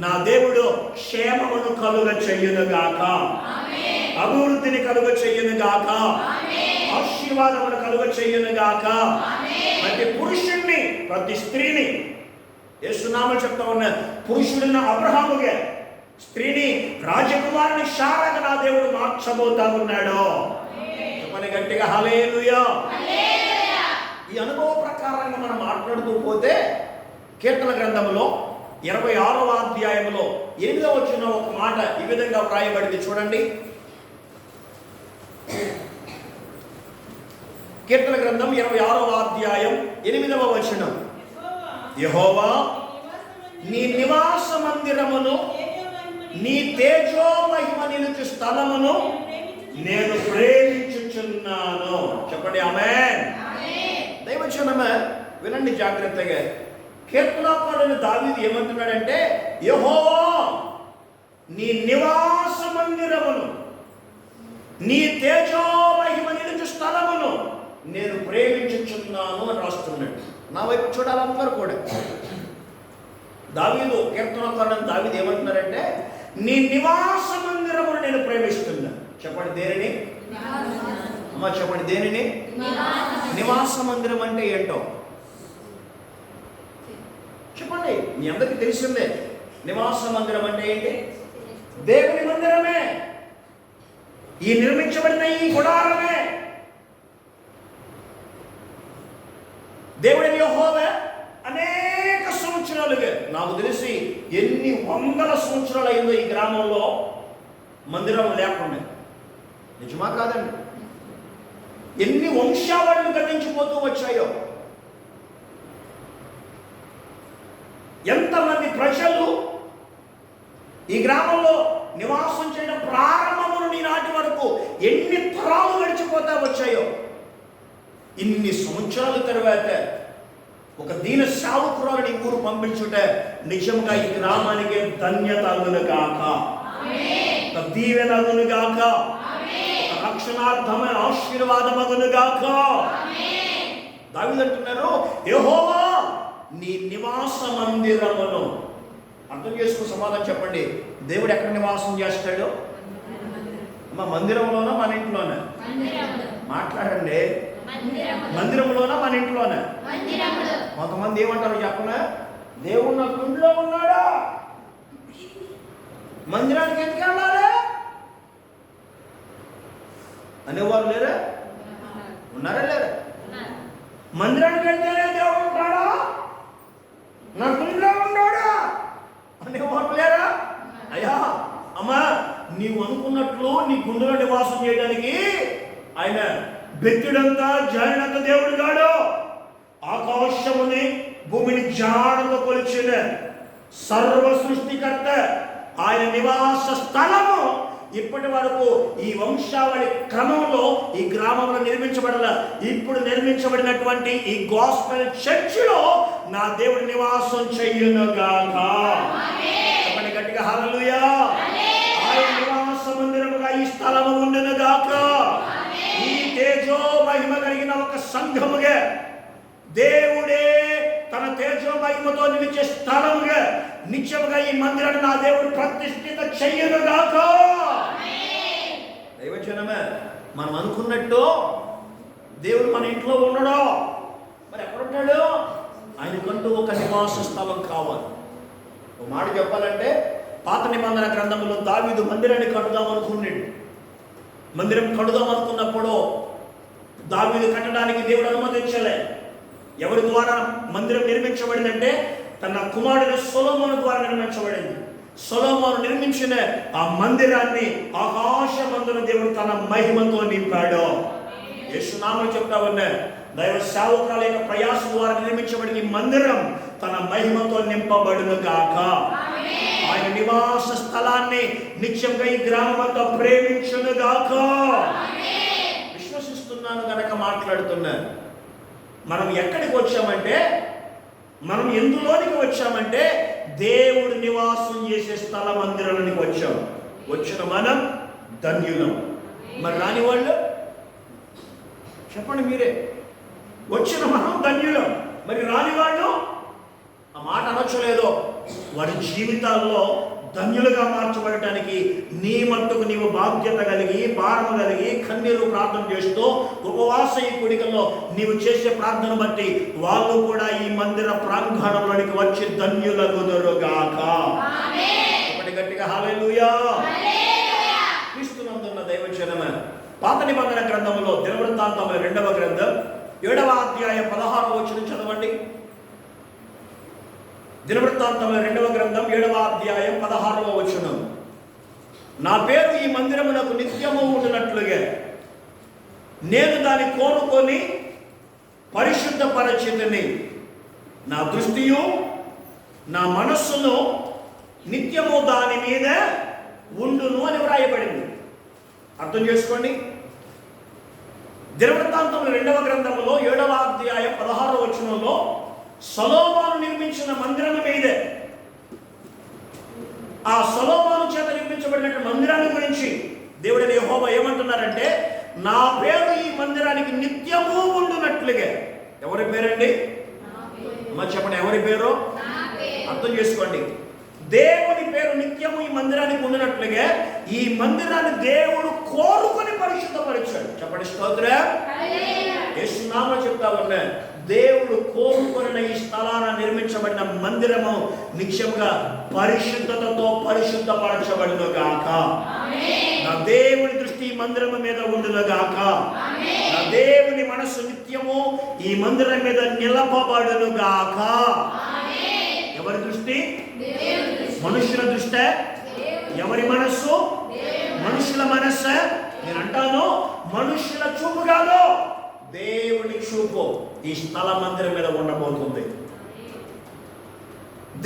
నా దేవుడు క్షేమమును కలుగ చెయ్యునుగాక, అభివృద్ధిని కలుగ చెయ్యునుగాక, ఆశీర్వాదమును కలుగ చెయ్యునుగాక. ప్రతి పురుషుణ్ణి, ప్రతి స్త్రీని, యేసునామలు చెప్తా ఉన్నా, పురుషుడిని అబ్రహాముగా, స్త్రీని రాజకుమారుని శారగా నా దేవుడు మార్చబోతా ఉన్నాడు. చెప్పని గట్టిగా హల్లెలూయా. ఈ అనుభవ ప్రకారంగా మనం మాట్లాడుతూ పోతే, కీర్తన గ్రంథంలో 26వ అధ్యాయంలో 8వ వచనం ఒక మాట ఈ విధంగా వ్రాయబడింది. చూడండి. కీర్తన గ్రంథం 26వ అధ్యాయం 8వ వచనం. యెహోవా, నీ నివాస మందిరమును, నీ తేజో మహిమ నిలుచు స్థలమును నేను ప్రేమించుచున్నాను. చెప్పండి ఆమేన్. దైవజనమే, వినండి జాగ్రత్తగా. కీర్తనాకారుడైన దావీదు ఏమంటున్నాడంటే, యెహోవా, నీ నివాస మందిరమును, నీ తేజో మహిమ నిలుచు స్థలమును నేను ప్రేమించుచున్నాను అని రాస్తున్నాడు. నా వైపు చూడాలి అందరూ కూడా. దావీదు, కీర్తనాకారుడైన దావీదు ఏమంటున్నారంటే, నీ నివాస మందిరమును నేను ప్రేమిస్తున్నాను. చెప్పండి దేనిని? అమ్మ చెప్పండి దేనిని? నివాస మందిరం అంటే ఏంటో చెప్పండి. మీ అందరికీ తెలిసిందే. నివాస మందిరం అంటే ఏంటి? దేవుని మందిరమే. ఈ నిర్మించబడిన ఈ గుడారమే దేవుడి యెహోవా అనేక సంవత్సరాలుగా, నాకు తెలిసి ఎన్ని వందల సంవత్సరాలు అయిందో ఈ గ్రామంలో మందిరం లేకుండా. నిజమా కాదండి? ఎన్ని వంశావళులు గతించిపోతూ వచ్చాయో, ఎంతమంది ప్రజలు ఈ గ్రామంలో నివాసం చేయడం ప్రారంభము నుండి నాటి వరకు ఎన్ని తరాలు గడిచిపోతా వచ్చాయో. ఇన్ని సంవత్సరాల తర్వాత ఒక దీన సేవకురాలని ఊరు పంపించుట నిజంగా ఈ గ్రామానికి ధన్యత అగును గాక, ఒక దీవెన అగును గాక, ఒక రక్షణార్థమైన ఆశీర్వాదం అగును గాక. దావీదు అంటున్నారు, యెహోవా నీ నివాస మందిరమును. అర్థం చేసుకుని సమాధానం చెప్పండి. దేవుడు ఎక్కడ నివాసం చేస్తాడు? మా మందిరంలోనా మన ఇంట్లోనా? మాట్లాడండి. మందిరంలోనా మన ఇంట్లోనా? కొంతమంది ఏమంటారు చెప్పనా? దేవుడు నా గుండెలో ఉన్నాడా, మందిరానికి ఎందుకు వెళ్ళాలి అనేవారు లేరా? ఉన్నారా లేరా? మందిరానికి వెళ్తేనే దేవుడు ఉంటాడా, నా గుండెలో ఉన్నాడా అనేవారు లేరా? అయ్యా అమ్మా, నీవు అనుకున్నట్లు నీ గుండెలో నివాసం చేయడానికి ఆయన బెత్తుడంతా జారినంత దేవుడు కాడు. ఆకాశముని భూమిని జాడతో కొలిచిన సర్వ సృష్టికర్త. ఆయన నివాస స్థలము ఇప్పటి వరకు ఈ వంశావళి క్రమంలో ఈ గ్రామంలో నిర్మించబడాల. ఇప్పుడు నిర్మించబడినటువంటి ఈ గాస్పెల్ చర్చిలో నా దేవుడి నివాసం చెయ్యునుగాక. చెప్పండి గట్టిగా హల్లెలూయా. ఆయన నివాస మందిరముగా ఈ స్థలము ఉండునుగాక. ఈ తేజో మహిమ కలిగిన ఒక సంఘముగా దేవుడే తన తేజో మహిమతో నిలిచే స్థలముగా నిత్యముగా ఈ మందిరాన్ని నా దేవుడు ప్రతిష్ఠిత చెయ్యునుగాక. దైవజనమే, మనం అనుకున్నట్టు దేవుడు మన ఇంట్లో ఉండడు. మరి ఎక్కడుంటాడు? ఆయనకంటూ ఒక నివాస స్థలం కావాలి. ఒక మాట చెప్పాలంటే, పాత నిబంధన గ్రంథంలో దావీదు మందిరాన్ని కట్టుదాం అనుకున్నాడు. మందిరం కట్టుదాం అనుకున్నప్పుడు దావీదు కట్టడానికి దేవుడు అనుమతించలే. ఎవరి ద్వారా మందిరం నిర్మించబడిందంటే తన కుమారుడు సొలొమోను ద్వారా నిర్మించబడింది. సొలొమోను నిర్మించిన ఆ మందిరాన్ని ఆకాశమందున దేవుడు తన మహిమతో నింపాడు. యేసునామములో చెప్తా ఉన్నా, దైవ సేవకుల యొక్క ప్రయాసం ద్వారా నిర్మించబడిన ఈ మందిరం తన మహిమతో నింపబడును గాక. ఆయన నివాస స్థలాన్ని నిత్యంగా ఈ గ్రామమంతా ప్రేమించును గాక. విశ్వసిస్తున్నాను గనక మాట్లాడుతున్నాను. మనం ఎక్కడికి వచ్చామంటే, మనం ఎందులోనికి వచ్చామంటే దేవుడు నివాసం చేసే స్థల మందిరానికి వచ్చాం. వచ్చిన మనం ధన్యులం. మరి రాని వాళ్ళు చెప్పండి మీరే. వచ్చిన మనం ధన్యులం, మరి రాని వాళ్ళు ఆ మాట అనొచ్చలేదో. వారి జీవితాల్లో ధన్యులుగా మార్చబడటానికి నీ మట్టుకు నీవు బాధ్యత కలిగి, భారము కలిగి, కన్నీరు ప్రార్థన చేస్తూ ఉపవాస ఈ కూడికల్లో నీవు చేసే ప్రార్థన బట్టి వాళ్ళు కూడా ఈ మందిర ప్రాంగణంలోనికి వచ్చి ధన్యులగుదురుగాక. ఒకటి గట్టిగా హల్లెలూయా. క్రీస్తునందున్న దైవజనమే, పాత నిబంధన గ్రంథంలో దినవృత్తాంతముల 2వ గ్రంథం 7వ అధ్యాయం 16వ వచనం చదవండి. దినవృత్తాంతముల 2వ గ్రంథం 7వ అధ్యాయం 16వ వచనం. నా పేరు ఈ మందిరమునకు నిత్యము ఉండినట్లుగా నేను దాన్ని కోరుకొని పరిశుద్ధపరచితిని. నా దృష్టియు నా మనస్సును నిత్యము దాని మీద ఉండును అని వ్రాయబడింది. అర్థం చేసుకోండి. దినవృత్తాంతముల 2వ గ్రంథంలో 7వ అధ్యాయం 16వ వచనంలో సొలొమోను నిర్మించిన మందిరం మీదే, ఆ సొలొమోను చేత నిర్మించబడిన మందిరాన్ని గురించి దేవుడైన యెహోవా ఏమంటున్నారంటే, నా పేరు ఈ మందిరానికి నిత్యము ఉండునట్లుగా. ఎవరి పేరండి? చెప్పండి, ఎవరి పేరు? అర్థం చేసుకోండి. దేవుని పేరు నిత్యము ఈ మందిరానికి ఉండినట్లుగా ఈ మందిరాన్ని దేవుడు కోరుకొని పరిశుద్ధపరిచాడు. చెప్పండి స్తోత్రం. యేసునామములో చెప్తా ఉన్నా, దేవుడు కోరుకొనిన ఈ స్థలాన నిర్మించబడిన మందిరము నిత్యముగా పరిశుద్ధతతో పరిశుద్ధపరచబడును గాక. నా దేవుని దృష్టి ఈ మందిరము మీద ఉండును గాక. నా దేవుని మనస్సు నిత్యము ఈ మందిరం మీద నిలపబడును గాక. ఎవరి దృష్టి? మనుషుల దృష్టి. ఎవరి మనస్సు? మనుషుల మనస్సు. నేను అంటాను, మనుషుల చూపు కాదు, దేవుని చూపు ఈ స్థల మందిరం మీద ఉండబోతుంది.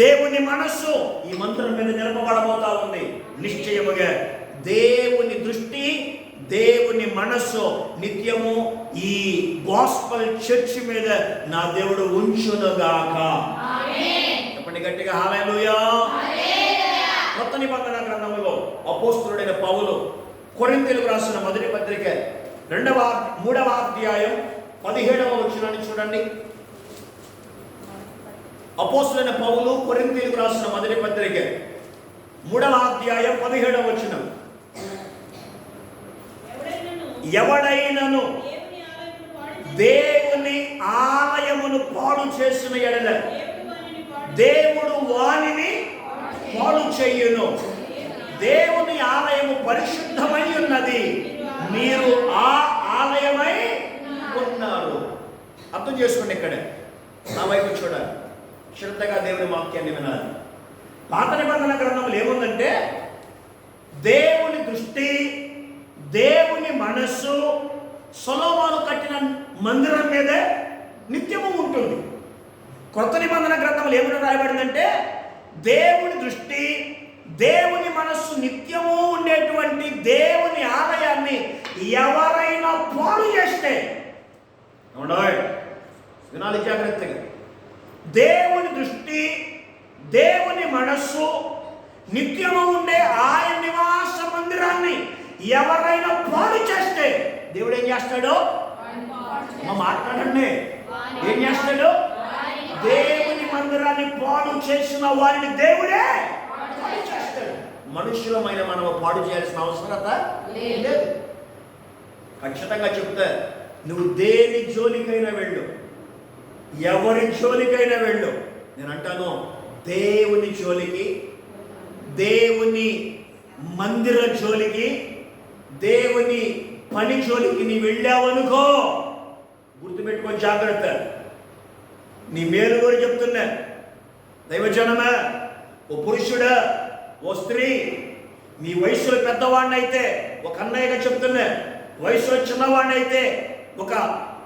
దేవుని మనస్సు ఈ మందిరం మీద నిలపబడబోతా ఉంది. నిశ్చయముగా దేవుని దృష్టి, దేవుని మనస్సు నిత్యము ఈ గాస్పెల్ చర్చ్ మీద నా దేవుడు ఉంచునుగాక. చెప్పండి గట్టిగా హల్లెలూయా. కొత్త నిబంధన గ్రంథములో అపోస్తలుడైన పౌలు కొరింథీయులకు రాసిన మొదటి పత్రిక 3వ అధ్యాయం 17వ వచనాన్ని చూడండి. అపోస్తలుడైన పౌలు కొరింథీయులకు రాసిన మొదటి పత్రిక 3వ అధ్యాయం 17వ వచనం. ఎవడైనను దేవుని ఆలయమును పాడు చేసిన ఎడల దేవుడు వానిని పాడు చేయును. దేవుని ఆలయము పరిశుద్ధమై ఉన్నది, మీరు ఆ ఆలయమై ఉన్నారు. అర్థం చేసుకోండి. ఇక్కడ నా వైపు చూడాలి, శ్రద్ధగా దేవుని వాక్యాన్ని వినాలి. పాత నిబంధన గ్రంథంలో ఏముందంటే, దేవుని దృష్టి, దేవుని మనస్సు సొలొమోను కట్టిన మందిరం మీదే నిత్యము ఉంటుంది. కొత్త నిబంధన గ్రంథంలో ఏమని రాయబడిందంటే, దేవుని దృష్టి, దేవుని మనస్సు నిత్యము ఉండేటువంటి దేవుని ఆలయాన్ని ఎవరైనా పాడు చేస్తే, వినాలి జాగ్రత్తగా, దేవుని దృష్టి, దేవుని మనస్సు నిత్యము ఉండే ఆయన నివాస మందిరాన్ని ఎవరైనా పాడు చేస్తే దేవుడు ఏం చేస్తాడు? మాట్లాడండి. ఏం చేస్తాడు? దేవుని మందిరాన్ని పాడు చేసిన వారిని దేవుడే పాడు చేస్తాడు. మనుషులమైన మనం పాడు చేయాల్సిన అవసరత లేదు. ఖచ్చితంగా చెప్తా, నువ్వు దేని జోలికైనా వెళ్ళు, ఎవరి జోలికైనా వెళ్ళు, నేను అంటాను, దేవుని జోలికి, దేవుని మందిర జోలికి, దేవుని పని జోలికి నీ వెళ్ళావనుకో, గుర్తుపెట్టుకో, జాగ్రత్త. నీ మేలు కూడా చెప్తున్నా, దైవజనమా, ఓ పురుషుడా, ఓ స్త్రీ, నీ వయసులో పెద్దవాడినైతే ఒక అన్నయ్యగా చెప్తున్నా, వయసులో చిన్నవాడినైతే ఒక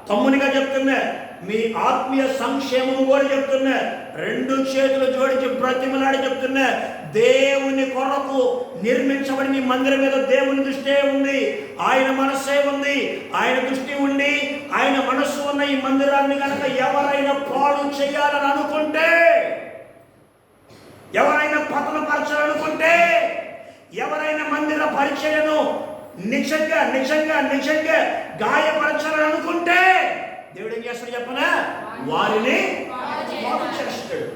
తమ్మునిగా చెప్తున్నా, మీ ఆత్మీయ సంక్షేమం కూడా చెప్తున్నా, 2 చేతులు జోడించి బ్రతిమలాడి చెప్తున్నా, దేవుని కొరకు నిర్మించబడిన మందిరం మీద దేవుని దృష్టి ఉంది, ఆయన మనస్సే ఉంది. ఆయన దృష్టి ఉండి ఆయన మనస్సు ఉన్న ఈ మందిరాన్ని కనుక ఎవరైనా పాడు చేయాలని అనుకుంటే, ఎవరైనా పతనపరచాలనుకుంటే, ఎవరైనా మందిర పరిచయను నిజంగా నిజంగా నిజంగా గాయపరచాలని అనుకుంటే దేవుడు ఏం చేస్తాడు చెప్పనా? వారిని పాడు చేస్తాడు.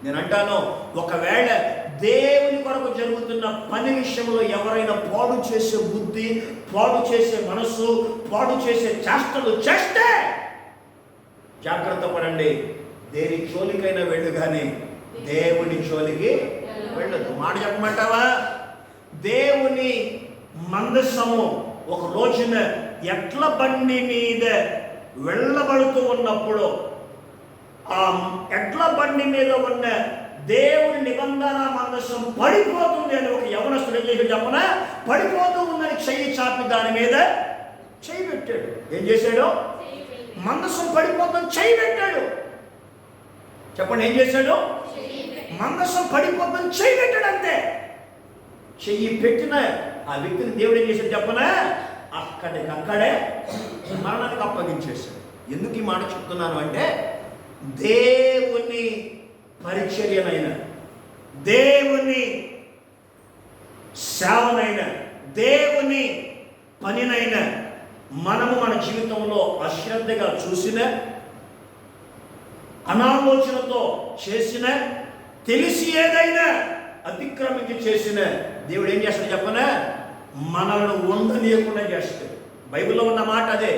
నేను అంటాను, ఒకవేళ దేవుని కొరకు జరుగుతున్న పని విషయంలో ఎవరైనా పాడు చేసే బుద్ధి, పాడు చేసే మనస్సు, పాడు చేసే చేష్టలు చేస్తే జాగ్రత్త పడండి. దేని జోలికైనా వెళ్ళు, కానీ దేవుని జోలికి వెళ్ళదు. మాట చెప్పమంటావా? దేవుని మందసము ఒక రోజున ఎట్ల బండి మీద వెళ్ళబడుతూ ఉన్నప్పుడు ఆ ఎడ్ల బండి మీద ఉన్న దేవుని నిబంధన మందసం పడిపోతుంది అని ఒక యవనస్తుడు ఏం చేసి చెప్పనా, పడిపోతూ ఉందని చెయ్యి చాపి దాని మీద చెయ్యి పెట్టాడు. ఏం చేశాడు? మందసం పడిపోతుంది చెయ్యి పెట్టాడు. చెప్పండి, ఏం చేశాడు? మందసం పడిపోతుంది చెయ్యి పెట్టాడు. అంతే. చెయ్యి పెట్టిన ఆ వ్యక్తిని దేవుడు ఏం చేశాడు చెప్పనా, అక్కడే మరణానికి అప్పగించేశాడు. ఎందుకు ఈ మాట చెప్తున్నాను అంటే, దేవుని పరిచర్యనైనా, దేవుని సేవనైనా, దేవుని పనినైనా మనము మన జీవితంలో అశ్రద్ధగా చూసిన, అనాలోచనతో చేసిన, తెలిసి ఏదైనా అతిక్రమించి చేసిన దేవుడు ఏం చేస్తాడు చెప్పనా? మనల్ని ఉండనీయకుండా చేస్తాడు. బైబిల్లో ఉన్న మాట అదే,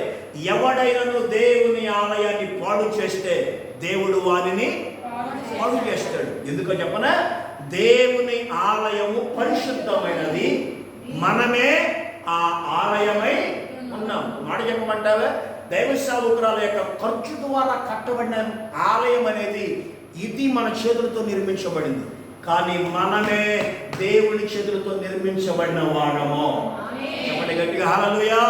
ఎవడైనను దేవుని ఆలయాన్ని పాడు చేస్తే దేవుడు వారిని పాడు చేస్తాడు. ఎందుకో చెప్పనా? దేవుని ఆలయము పరిశుద్ధమైనది, మనమే ఆ ఆలయమై ఉన్నాం. మాట చెప్పమంటావా? దైవ సేవకురాల యొక్క ఖర్చు ద్వారా కట్టబడిన ఆలయం అనేది ఇది మన చేతులతో నిర్మించబడింది, కానీ మనమే దేవుని చేతులతో నిర్మించబడిన వాడము. చెప్పండి గట్టిగా హల్లెలూయా.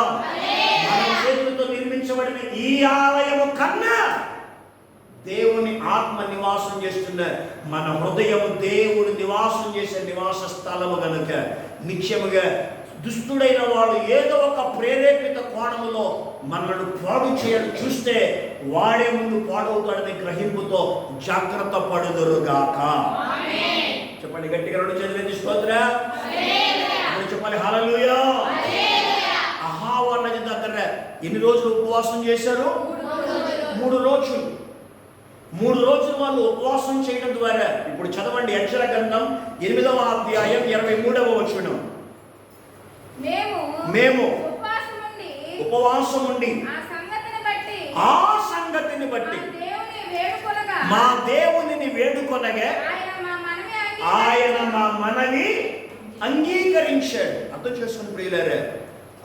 మన చేతులతో నిర్మించబడిన ఈ ఆలయము కన్నా దేవుని ఆత్మ నివాసం చేస్తున్న మన హృదయం దేవుడు నివాసం చేసే నివాస స్థలము కనుక నిత్యముగా దుష్టుడైన వాడు ఏదో ఒక ప్రేరేపిత కోణములో మనల్ని పాడు చేయడం చూస్తే వాడే ముందు పాడవుతాడని గ్రహింపుతో జాగ్రత్త పడుదురుగాక. చెప్పండి గట్టిగా రెండు చేతులు స్తోత్రం. చెప్పాలి హల్లెలూయా. అహావా నది దగ్గర ఎన్ని రోజులు ఉపవాసం చేశారు? 3 రోజులు. 3 రోజులు వాళ్ళు ఉపవాసం చేయడం ద్వారా, ఇప్పుడు చదవండి యెషయా గ్రంథం 8వ అధ్యాయం 23వ వచనం. మేము ఉపవాసం ఉండి ఆ సంగతిని బట్టి మా దేవునిని వేడుకొనగా ఆయన మా మనవి అంగీకరించాడు. అర్థం చేసుకుని ప్రియులారా,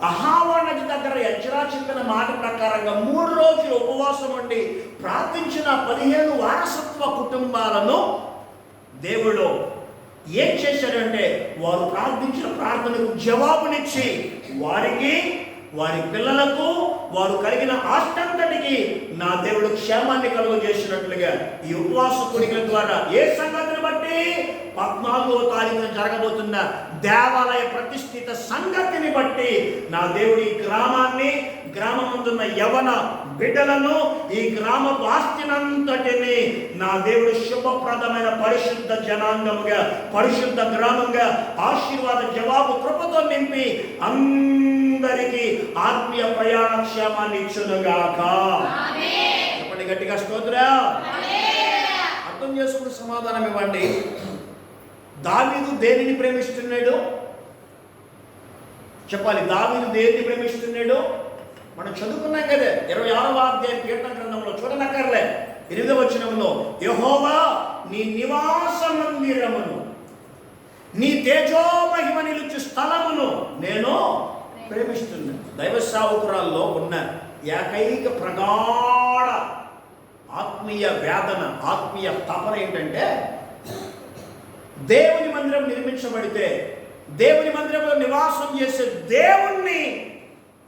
అహావా నది దగ్గర యెషయా చెప్పిన మాట ప్రకారంగా 3 రోజులు ఉపవాసం ఉండి ప్రార్థించిన 15 వారసత్వ కుటుంబాలను దేవుడు ఏం చేశాడంటే, వారు ప్రార్థించిన ప్రార్థనకు జవాబునిచ్చి వారికి, వారి పిల్లలకు, వారు కలిగిన ఆస్తంతటికి నా దేవుడు క్షేమాన్ని కలుగజేసినట్లుగా ఈ ఉపవాస కూడికల ద్వారా ఏ సంగతిని బట్టి 14వ తారీఖున జరగబోతున్న దేవాలయ ప్రతిష్ఠిత సంగతిని బట్టి నా దేవుడు ఈ గ్రామాన్ని, గ్రామముందున్న యవన బిడ్డలను, ఈ గ్రామపు ఆస్తినంతటిని నా దేవుడు శుభప్రదమైన పరిశుద్ధ జనాంగముగా, పరిశుద్ధ గ్రామంగా ఆశీర్వాద జవాబు కృపతో నింపి అందరికీ ఆత్మీయ ప్రయాణ క్షేమాన్ని ఇచ్చునుగాక. చెప్పండి గట్టిగా స్తోత్రం. అర్థం చేసుకుని సమాధానం ఇవ్వండి. దావీదు దేనిని ప్రేమిస్తున్నాడు? చెప్పాలి. దావీదు దేనిని ప్రేమిస్తున్నాడు? మనం చదువుకున్నాం కదా 26వ అధ్యాయం కీర్తన గ్రంథంలో, చూడనక్కర్లే 8వ వచనంలో, యెహోవా నీ నివాస మందిరమును, నీ తేజోమహిమ నిలుచు స్థలమును నేను ప్రేమిస్తున్నాను. దైవ సేవకురాల్లో ఉన్న ఏకైక ప్రగాఢ ఆత్మీయ వేదన, ఆత్మీయ తపన ఏంటంటే, దేవుని మందిరం నిర్మించబడితే దేవుని మందిరంలో నివాసం చేసే దేవుణ్ణి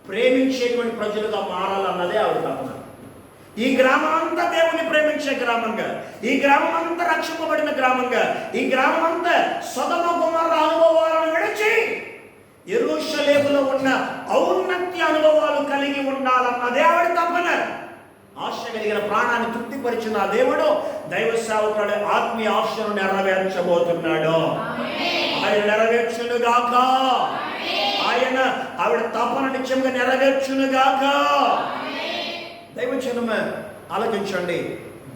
ప్రేమించేటువంటి ప్రజలుగా మారాలన్నదే ఆవిడ తపన. ఈ గ్రామం అంతా దేవుని ప్రేమించే గ్రామంగా, ఈ గ్రామం అంతా రక్షింపబడిన గ్రామంగా, ఈ గ్రామం అంతా సొదొమ గొమొర్రా అనుభవాలను విడిచి యెరూషలేములో ఉన్న ఔన్నత్య అనుభవాలు కలిగి ఉండాలన్నదే ఆవిడ తపన. ఆశ కలిగిన ప్రాణాన్ని తృప్తిపరిచిన ఆ దేవుడు దైవ సేవకుడు ఆత్మీయ ఆశను నెరవేర్చబోతున్నాడు. ఆయన నెరవేర్చునుగాక. ఆయన ఆవిడ తపన నిత్యంగా నెరవేర్చునుగాక. దైవజనమే ఆలోచించండి.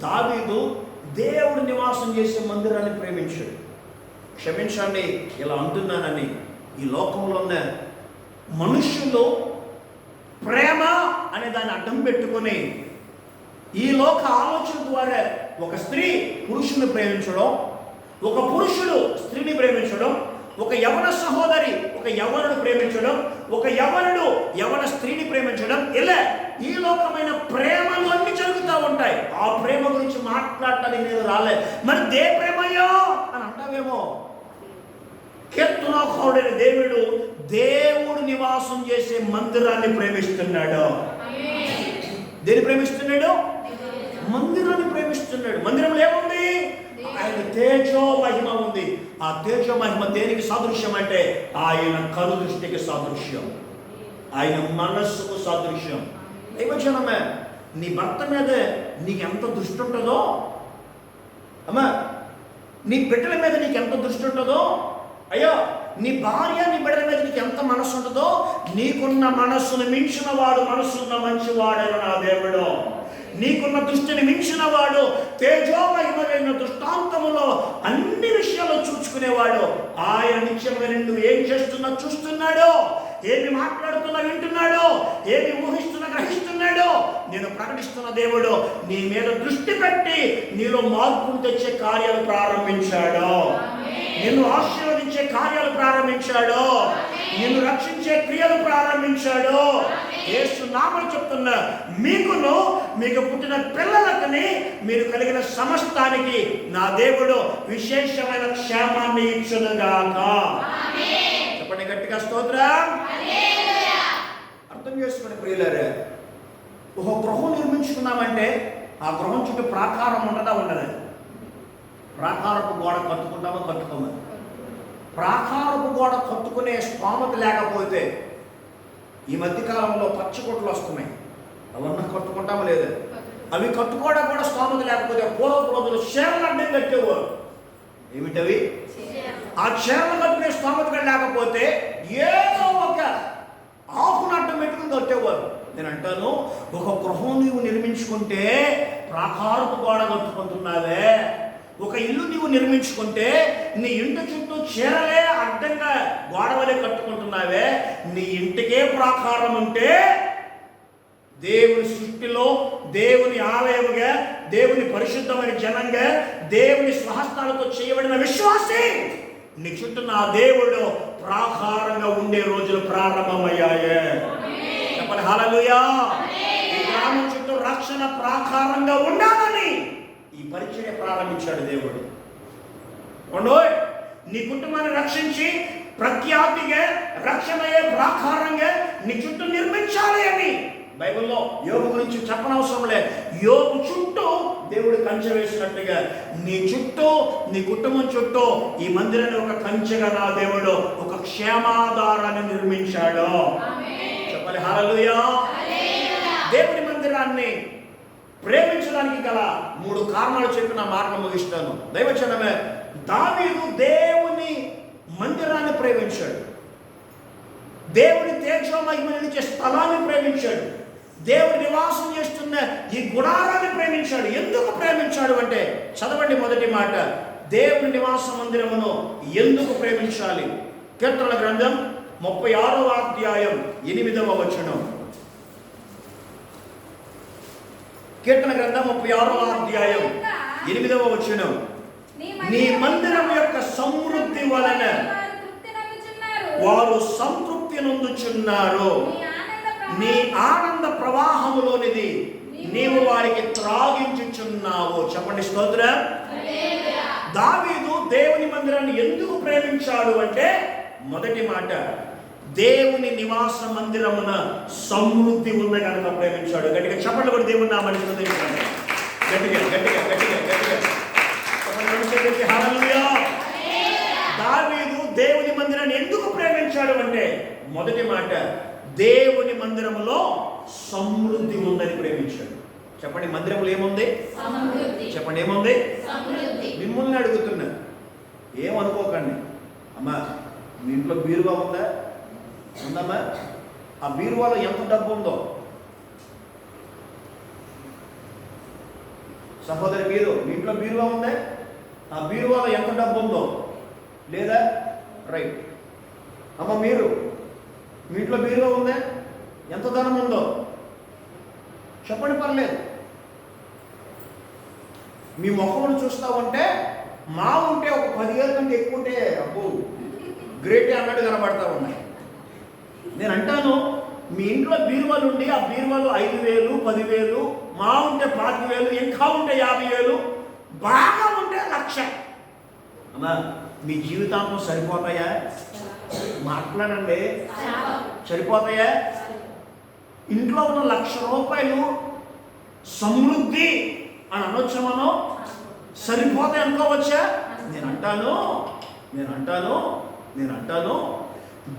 దావీదు దేవుడు నివాసం చేసే మందిరాన్ని ప్రేమించాడు. క్షమించండి ఇలా అంటున్నానని, ఈ లోకంలో ఉన్న మనుషులు ప్రేమ అనే దాన్ని అడ్డం పెట్టుకొని ఈ లోక ఆలోచన ద్వారా ఒక స్త్రీ పురుషుని ప్రేమించడం, ఒక పురుషుడు స్త్రీని ప్రేమించడం, ఒక యవన సహోదరి ఒక యవనుడు ప్రేమించడం, ఒక యవనుడు యవన స్త్రీని ప్రేమించడం, ఇలా ఈ లోకమైన ప్రేమలు అన్ని జరుగుతూ ఉంటాయి. ఆ ప్రేమ గురించి మాట్లాడటానికి నేను రాలే. మరి దే ప్రేమయో అని అంటావేమో. కీర్తనాకారుడైన దేవుడు దేవుడు నివాసం చేసే మందిరాన్ని ప్రేమిస్తున్నాడు. దేని ప్రేమిస్తున్నాడు? మందిరాన్ని ప్రేమిస్తున్నాడు. మందిరంలో ఏముంది? ఆయన తేజో మహిమ ఉంది. ఆ తేజో మహిమ దేనికి సాదృశ్యం అంటే ఆయన కను దృష్టికి సాదృశ్యం, ఆయన మనస్సుకు సాదృశ్యం. దైవజనమే, నీ భర్త మీద నీకు ఎంత దృష్టి ఉంటుందో, అమ్మా నీ బిడ్డల మీద నీకు ఎంత దృష్టి ఉంటుందో, అయ్యో నీ భార్య నీ బిడ్డల మీద నీకు ఎంత మనస్సు ఉంటుందో, నీకున్న మనస్సును మించిన వాడు మనస్సున్న మంచివాడైన నా దేవుడు. నీకున్న దృష్టిని మించిన వాడు, తేజోమహిమైన దృష్టాంతములో అన్ని విషయాలు చూసుకునేవాడు. ఆయన నిత్యంగా నువ్వు ఏం చేస్తున్నా చూస్తున్నాడు, ఏమి మాట్లాడుతున్నా వింటున్నాడు, ఏమి ఊహిస్తున్నా గ్రహిస్తున్నాడు. నేను ప్రకటిస్తున్న దేవుడు నీ మీద దృష్టి పెట్టి నీలో మార్పులు తెచ్చే కార్యాలు ప్రారంభించాడు, నిన్ను ఆశీర్వదించే కార్యాలు ప్రారంభించాడు, నిన్ను రక్షించే క్రియలు ప్రారంభించాడు. యేసు నామములో చెప్తున్నా, మీకు పుట్టిన పిల్లలకని మీరు కలిగిన సమస్తానికి నా దేవుడు విశేషమైన క్షేమాన్ని ఇచ్చునుగాక. చెప్పండి గట్టిగా స్తోత్రం. అర్థం చేసుకోండి ప్రియులారా, ఒక గృహం నిర్మించుకున్నామంటే ఆ గృహం చుట్టూ ప్రాకారం ఉండదు. ప్రాకారపు గోడ కట్టుకోమని. ప్రాకారపు గోడ కట్టుకునే స్తోమత లేకపోతే ఈ మధ్యకాలంలో పచ్చకొట్లు వస్తున్నాయి, అవన్నీ కట్టుకుంటామా లేదా? అవి కట్టుకోవడం కూడా స్తోమత లేకపోతే పూర్వపు రోజులు చీరలు అడ్డం కట్టేవారు. ఏమిటవి? ఆ చీరలు కట్టుకునే స్తోమత లేకపోతే ఏదో ఒక ఆకును అడ్డం పెట్టుకుని కట్టేవారు. నేను అంటాను, ఒక గృహం నీవు నిర్మించుకుంటే ప్రాకారపు గోడ కట్టుకుంటున్నావే, ఒక ఇల్లు నీవు నిర్మించుకుంటే నీ ఇంటి చుట్టూ చీరలే అడ్డంగా గోడవలే కట్టుకుంటున్నావే, నీ ఇంటికే ప్రాకారం ఉంటే దేవుని సృష్టిలో దేవుని ఆలయముగా, దేవుని పరిశుద్ధమైన జనంగా, దేవుని స్వహస్తాలతో చేయబడిన విశ్వాసి నీ చుట్టూ నా దేవుడు ప్రాకారంగా ఉండే రోజులు ప్రారంభమయ్యాయే. చెప్పండి హల్లెలూయా. ఈ గ్రామం చుట్టూ రక్షణ ప్రాకారంగా ఉండాలని ఈ పరిచర్య ప్రారంభించాడు దేవుడు. నీ కుటుంబాన్ని రక్షించి ప్రఖ్యాతిగా రక్షణయే ప్రాకారంగా నీ చుట్టూ నిర్మించాలి అని బైబిల్లో యోబు గురించి చెప్పనవసరం లేదు. యోబు చుట్టూ దేవుడు కంచె వేసినట్టుగా నీ చుట్టూ, నీ కుటుంబం చుట్టూ ఈ మందిరాన్ని ఒక కంచెగా నా దేవుడు ఒక క్షేమాధారాన్ని నిర్మించాడు. చెప్పాలి హల్లెలూయా. దేవుని మందిరాన్ని ప్రేమించడానికి గల 3 కారణాలు చెప్పి నా మాటను ముగిస్తాను. దైవజనమే, దావీదు దేవుని మందిరాన్ని ప్రేమించాడు, దేవుని తేజోమహిమనిచ్చే స్థలాన్ని ప్రేమించాడు, దేవుని నివాసం చేస్తున్న ఈ గుడారాన్ని ప్రేమించాడు. ఎందుకు ప్రేమించాడు అంటే చదవండి మొదటి మాట, దేవుని నివాస మందిరమును ఎందుకు ప్రేమించాలి? కీర్తనల గ్రంథం 36వ అధ్యాయం 8వ వచనం. కీర్తన గ్రంథం 36వ అధ్యాయం 8వ వచనం. నీ మందిరం యొక్క సమృద్ధి వలన వారు సంతృప్తి నొందుచున్నారు, నీ ఆనంద ప్రవాహములోనిది నీవు వారికి త్రాగించుచున్నావు. చెప్పండి స్తోత్రం. దావీదు దేవుని మందిరాన్ని ఎందుకు ప్రేమించాడు అంటే మొదటి మాట, దేవుని నివాస మందిరమున సమృద్ధి ఉన్న కనుక ప్రేమించాడు. గట్టిగా చెప్పండి కూడా దేవుని నామమున స్తుతించండి. గట్టిగా గట్టిగా గట్టిగా గట్టిగా హల్లెలూయా. దావీదు దేవుని మందిరాన్ని ఎందుకు ప్రేమించాడు అంటే మొదటి మాట, దేవుని మందిరములో సమృద్ధి ఉందని ప్రేమించాడు. చెప్పండి, మందిరములో ఏముంది? చెప్పండి, ఏముంది? మిమ్మల్ని అడుగుతున్నా, ఏమనుకోకండి. అమ్మా, మీ ఇంట్లో బీరువా ఉందా? ఉందమ్మా? ఆ బీరువాలో ఎంత డబ్బు ఉందో? సహోదరి, మీరు మీ ఇంట్లో బీరువా ఉందా? ఆ బీరువాలో ఎంత డబ్బు ఉందో? లేదా? రైట్. అమ్మ, మీరు మీ ఇంట్లో బీరువా ఉందా? ఎంత ధనం ఉందో చెప్పండి, పర్లేదు. మీ ముఖమును చూస్తా ఉంటే మా ఉంటే ఒక 10,000 కంటే ఎక్కువ ఉంటే అబ్బో గ్రేటే అన్నట్టు కనబడతా ఉన్నాయి. నేను అంటాను, మీ ఇంట్లో బీరువాలు ఉండి ఆ బీరువాలు 5,000, 10,000, మా ఉంటే 25,000, ఇంకా ఉంటే 50,000, బాగా ఉంటే 1,00,000. అమ్మా, మీ జీవితాంతం సరిపోతాయా? మాట్లాడండి, సరిపోతాయా? ఇంట్లో ఉన్న 1,00,000 రూపాయలు సమృద్ధి అని అనొచ్చా? మనం సరిపోతాయి అనుకోవచ్చా? నేను అంటాను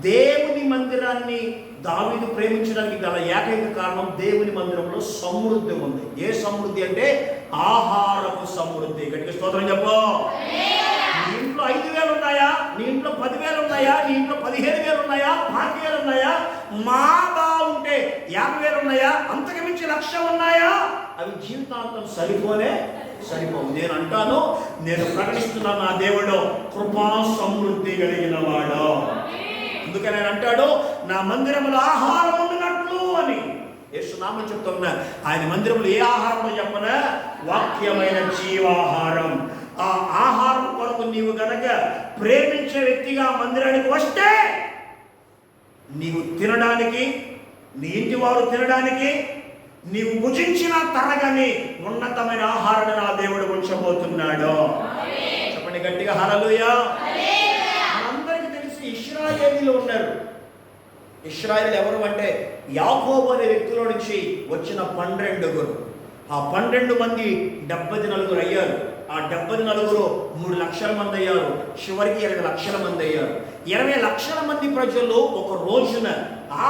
దేవుని మందిరాన్ని దావీదు ప్రేమించడానికి గల ఏకైక కారణం, దేవుని మందిరంలో సమృద్ధి ఉంది. ఏ సమృద్ధి అంటే ఆహారపు సమృద్ధి. గట్టిగా స్తోత్రం చెప్పు. ఇంట్లో 5,000 ఉన్నాయా? నీ ఇంట్లో 10,000 ఉన్నాయా? నీ ఇంట్లో 15,000 ఉన్నాయా? 5,000 ఉన్నాయా? మా బాగుంటే 50,000 ఉన్నాయా? అంతకు మించి 1,00,000 ఉన్నాయా? అవి జీవితాంతం సరిపోవు. నేను అంటాను, నేను ప్రకటిస్తున్నా, నా దేవుడు కృపా సమృద్ధి కలిగిన వాడు. అందుకని ఆయన అంటాడు, నా మందిరములో ఆహారం ఉండినట్లు అని. యేసునామం చెప్తున్నా, ఆయన మందిరంలో ఏ ఆహారం చెప్పనా? వాక్యమైన జీవాహారం. ఆ ఆహారం కొరకు నీవు గనక ప్రేమించే వ్యక్తిగా మందిరానికి వస్తే, నీవు తినడానికి, నీ ఇంటి వారు తినడానికి, నీవు భుజించిన తరగని ఉన్నతమైన ఆహారాన్ని నా దేవుడు ఉంచబోతున్నాడు. చెప్పండి గట్టిగా హల్లెలూయా. మనందరికీ తెలిసి ఇశ్రాయేలీలు ఉన్నారు. ఇశ్రాయేలు ఎవరు అంటే యాకోబు అనే వ్యక్తిలో నుంచి వచ్చిన 12. ఆ 12 మంది 74 అయ్యారు. ఆ 74 3 లక్షల మంది అయ్యారు. చివరికి 20 లక్షల మంది అయ్యారు. 20 లక్షల మంది ప్రజలు ఒక రోజున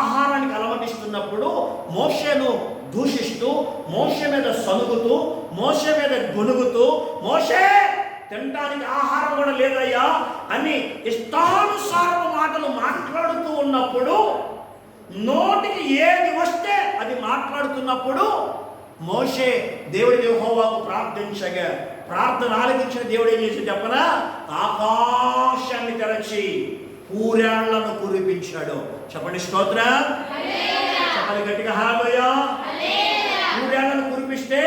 ఆహారానికి అలమటిస్తున్నప్పుడు మోషేను దూషిస్తూ, మోషే మీద సనుగుతూ, మోషే మీద గొనుగుతూ, మోషే తినడానికి ఆహారం కూడా లేదయ్యా అని ఇష్టానుసారము మాటలు మాట్లాడుతూ ఉన్నప్పుడు, నోటికి ఏది వస్తే అది మాట్లాడుతున్నప్పుడు మోషే దేవుడి యెహోవాకు ప్రార్థించగా, ప్రార్థన ఆలకించిన దేవుడు ఏం చేసి చెప్పనా? ఆకాశాన్ని తెరచి పూరాళ్లను కురిపించాడు. చెప్పండి స్తోత్రం. చెప్పండి గట్టిగా హల్లెలూయా. పూరాళ్లను కురిపిస్తే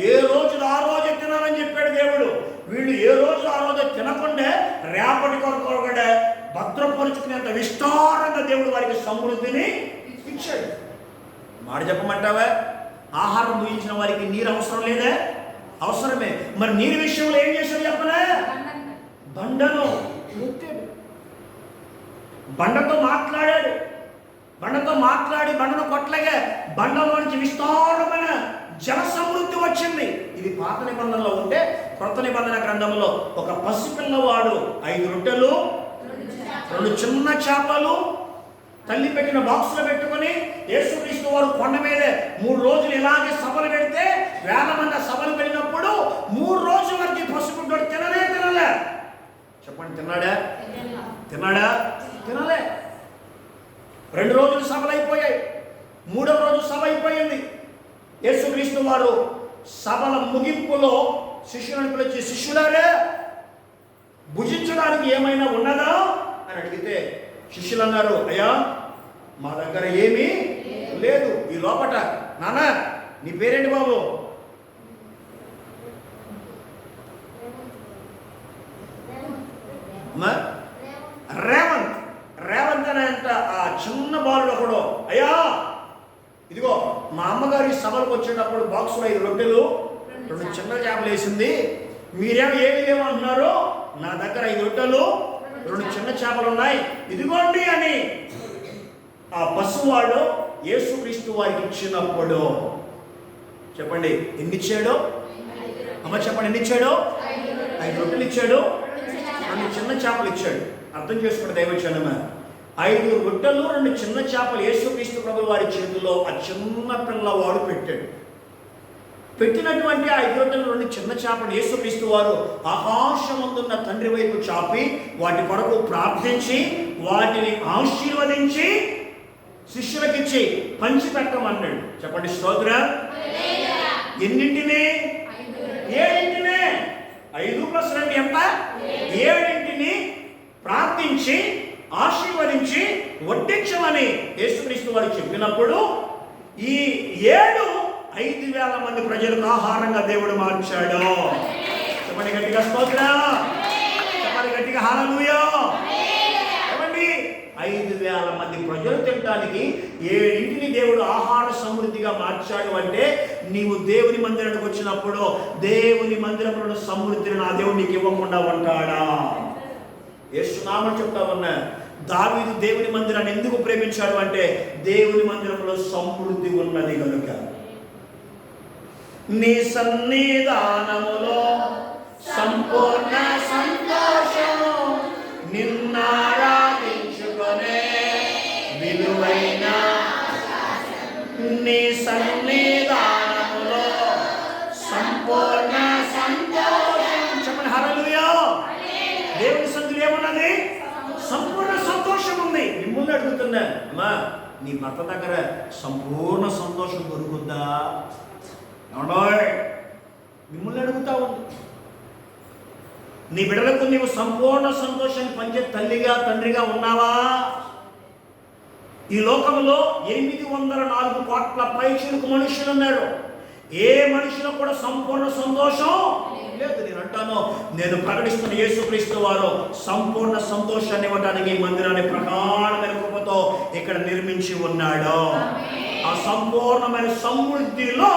ఏ రోజు ఆ రోజే తినాలని చెప్పాడు దేవుడు. వీళ్ళు ఏ రోజు ఆ రోజు తినకుండా రేపటి కొరకు కూడా భద్రపరుచుకునేంత విస్తారంగా దేవుడు వారికి సమృద్ధిని ఇచ్చాడు. మాట చెప్పమంటావా? ఆహారం ముగించిన వారికి నీరు అవసరం లేదా? అవసరమే. మరి నీరు విషయంలో ఏం చేశాడు చెప్పలే? బండను ముట్టాడు, బండతో మాట్లాడాడు. బండతో మాట్లాడి బండను కొట్టలేగా బండలో నుంచి విస్తారమైన జల సమృద్ధి వచ్చింది. ఇది పాత నిబంధనలో ఉంటే, కొత్త నిబంధన గ్రంథంలో ఒక పసిపిల్లవాడు 5 రొట్టెలు 2 చిన్న చేపలు తల్లి పెట్టిన బాక్సులో పెట్టుకుని యేసుక్రీస్తు వారు కొండ మీదే 3 రోజులు ఇలాగే సభలు పెడితే, వేల మంది సభలు పెట్టినప్పుడు 3 రోజుల వరకు పసిగుడ్డోడు తినలే. చెప్పండి, తిన్నాడా? తినలే. 2 రోజులు సభలు అయిపోయాయి. 3వ రోజు సభ అయిపోయింది. యేసుక్రీస్తు వారు సభల ముగింపులో శిష్యులను పిలిచి, శిష్యులారా భుజించడానికి ఏమైనా ఉన్నదా అని అడిగితే శిష్యులు అన్నారు, అయ్యా మా దగ్గర ఏమీ లేదు. ఈ లోపట, నాన్న నీ పేరేంటి బాబు? రేవంత్ అనే ఆ చిన్న బాలుడు ఒకడు, అయ్యా ఇదిగో మా అమ్మగారి సభలకు వచ్చేటప్పుడు బాక్సులో 5 రొట్టెలు 2 చిన్న చేపలు వేసింది, మీరేమో ఏమి లేవంటున్నారు? నా దగ్గర 5 రొట్టెలు 2 చిన్న చేపలు ఉన్నాయి, ఇదిగోండి అని ఆ పసివాడు యేసుక్రీస్తు వారికి ఇచ్చినప్పుడు, చెప్పండి ఎన్ని ఇచ్చాడు? అమ్మ చెప్పండి, ఎన్ని ఇచ్చాడు? 5 రొట్టెలు ఇచ్చాడు, 2 చిన్న చేపలు ఇచ్చాడు. అర్థం చేసుకోండి దైవజనమా. 5 రొట్టెలు 2 చిన్న చేపలు యేసుక్రీస్తు ప్రభువు వారి చేతుల్లో ఆ చిన్న పిల్లవాడు పెట్టాడు. పెట్టినటువంటి 5 రొట్టెలు 2 చిన్న చేపలు యేసుక్రీస్తు వారు ఆకాశమందున్న తండ్రి వైపు చాపి వాటి కొరకు ప్రార్థించి వాటిని ఆశీర్వదించి శిష్యులకిచ్చి పంచి పెట్టమన్నాడు. చెప్పండి స్తోత్రం. ఎన్నింటిని? 7. 5 + 2 ఎంత? 7 ప్రార్థించి ఆశీర్వదించి వడ్డించమని యేసుక్రీస్తు వారు చెప్పినప్పుడు ఈ 5,000 మంది ప్రజలకు ఆహారంగా దేవుడు మార్చాడు. చెప్పండి గట్టిగా స్తోత్రం. చెప్పండి గట్టిగా హల్లెలూయా. చెప్పండి, 5,000 మంది ప్రజలు తినడానికి 7 దేవుడు ఆహార సమృద్ధిగా మార్చాడు. అంటే నీవు దేవుని మందిరానికి వచ్చినప్పుడు దేవుని మందిరంలో సమృద్ధిని నా దేవుడు నీకు ఇవ్వకుండా ఉంటాడా? యేసునామం చెప్తా ఉన్నా, దావీదు దేవుని మందిరాన్ని ఎందుకు ప్రేమించాడు అంటే దేవుని మందిరంలో సమృద్ధి ఉన్నది కనుక. నీ సన్నిధానములో సంపూర్ణ సంతోషం, నిన్నారాధించుకొనే విలువైన నీ సన్నిధానములో సంపూర్ణ సంతోషం. చెప్పండి హల్లెలూయా. దేవుని సంపూర్ణ సంతోషం ఉంది. మిమ్మల్ని అడుగుతున్నా, అమ్మా నీ భర్త దగ్గర సంపూర్ణ సంతోషం దొరుకుద్దా? ఏమండోయ్, మిమ్మల్ని అడుగుతా ఉంది. నీ బిడ్డలకు నీవు సంపూర్ణ సంతోషాన్ని పంచే తల్లిగా తండ్రిగా ఉన్నావా? ఈ లోకంలో 804 కోట్ల పైచిలకు మనుషులు ఉన్నారు. ఏ మనిషిలో కూడా సంపూర్ణ సంతోషం లేదు. నేను అంటాను, నేను ప్రకటిస్తున్న యేసుక్రీస్తు వారు సంపూర్ణ సంతోషాన్ని ఇవ్వడానికి ఈ మందిరాన్ని ప్రగాఢమైన కృపతో ఇక్కడ నిర్మించి ఉన్నాడు. ఆ సంపూర్ణమైన సమృద్ధిలో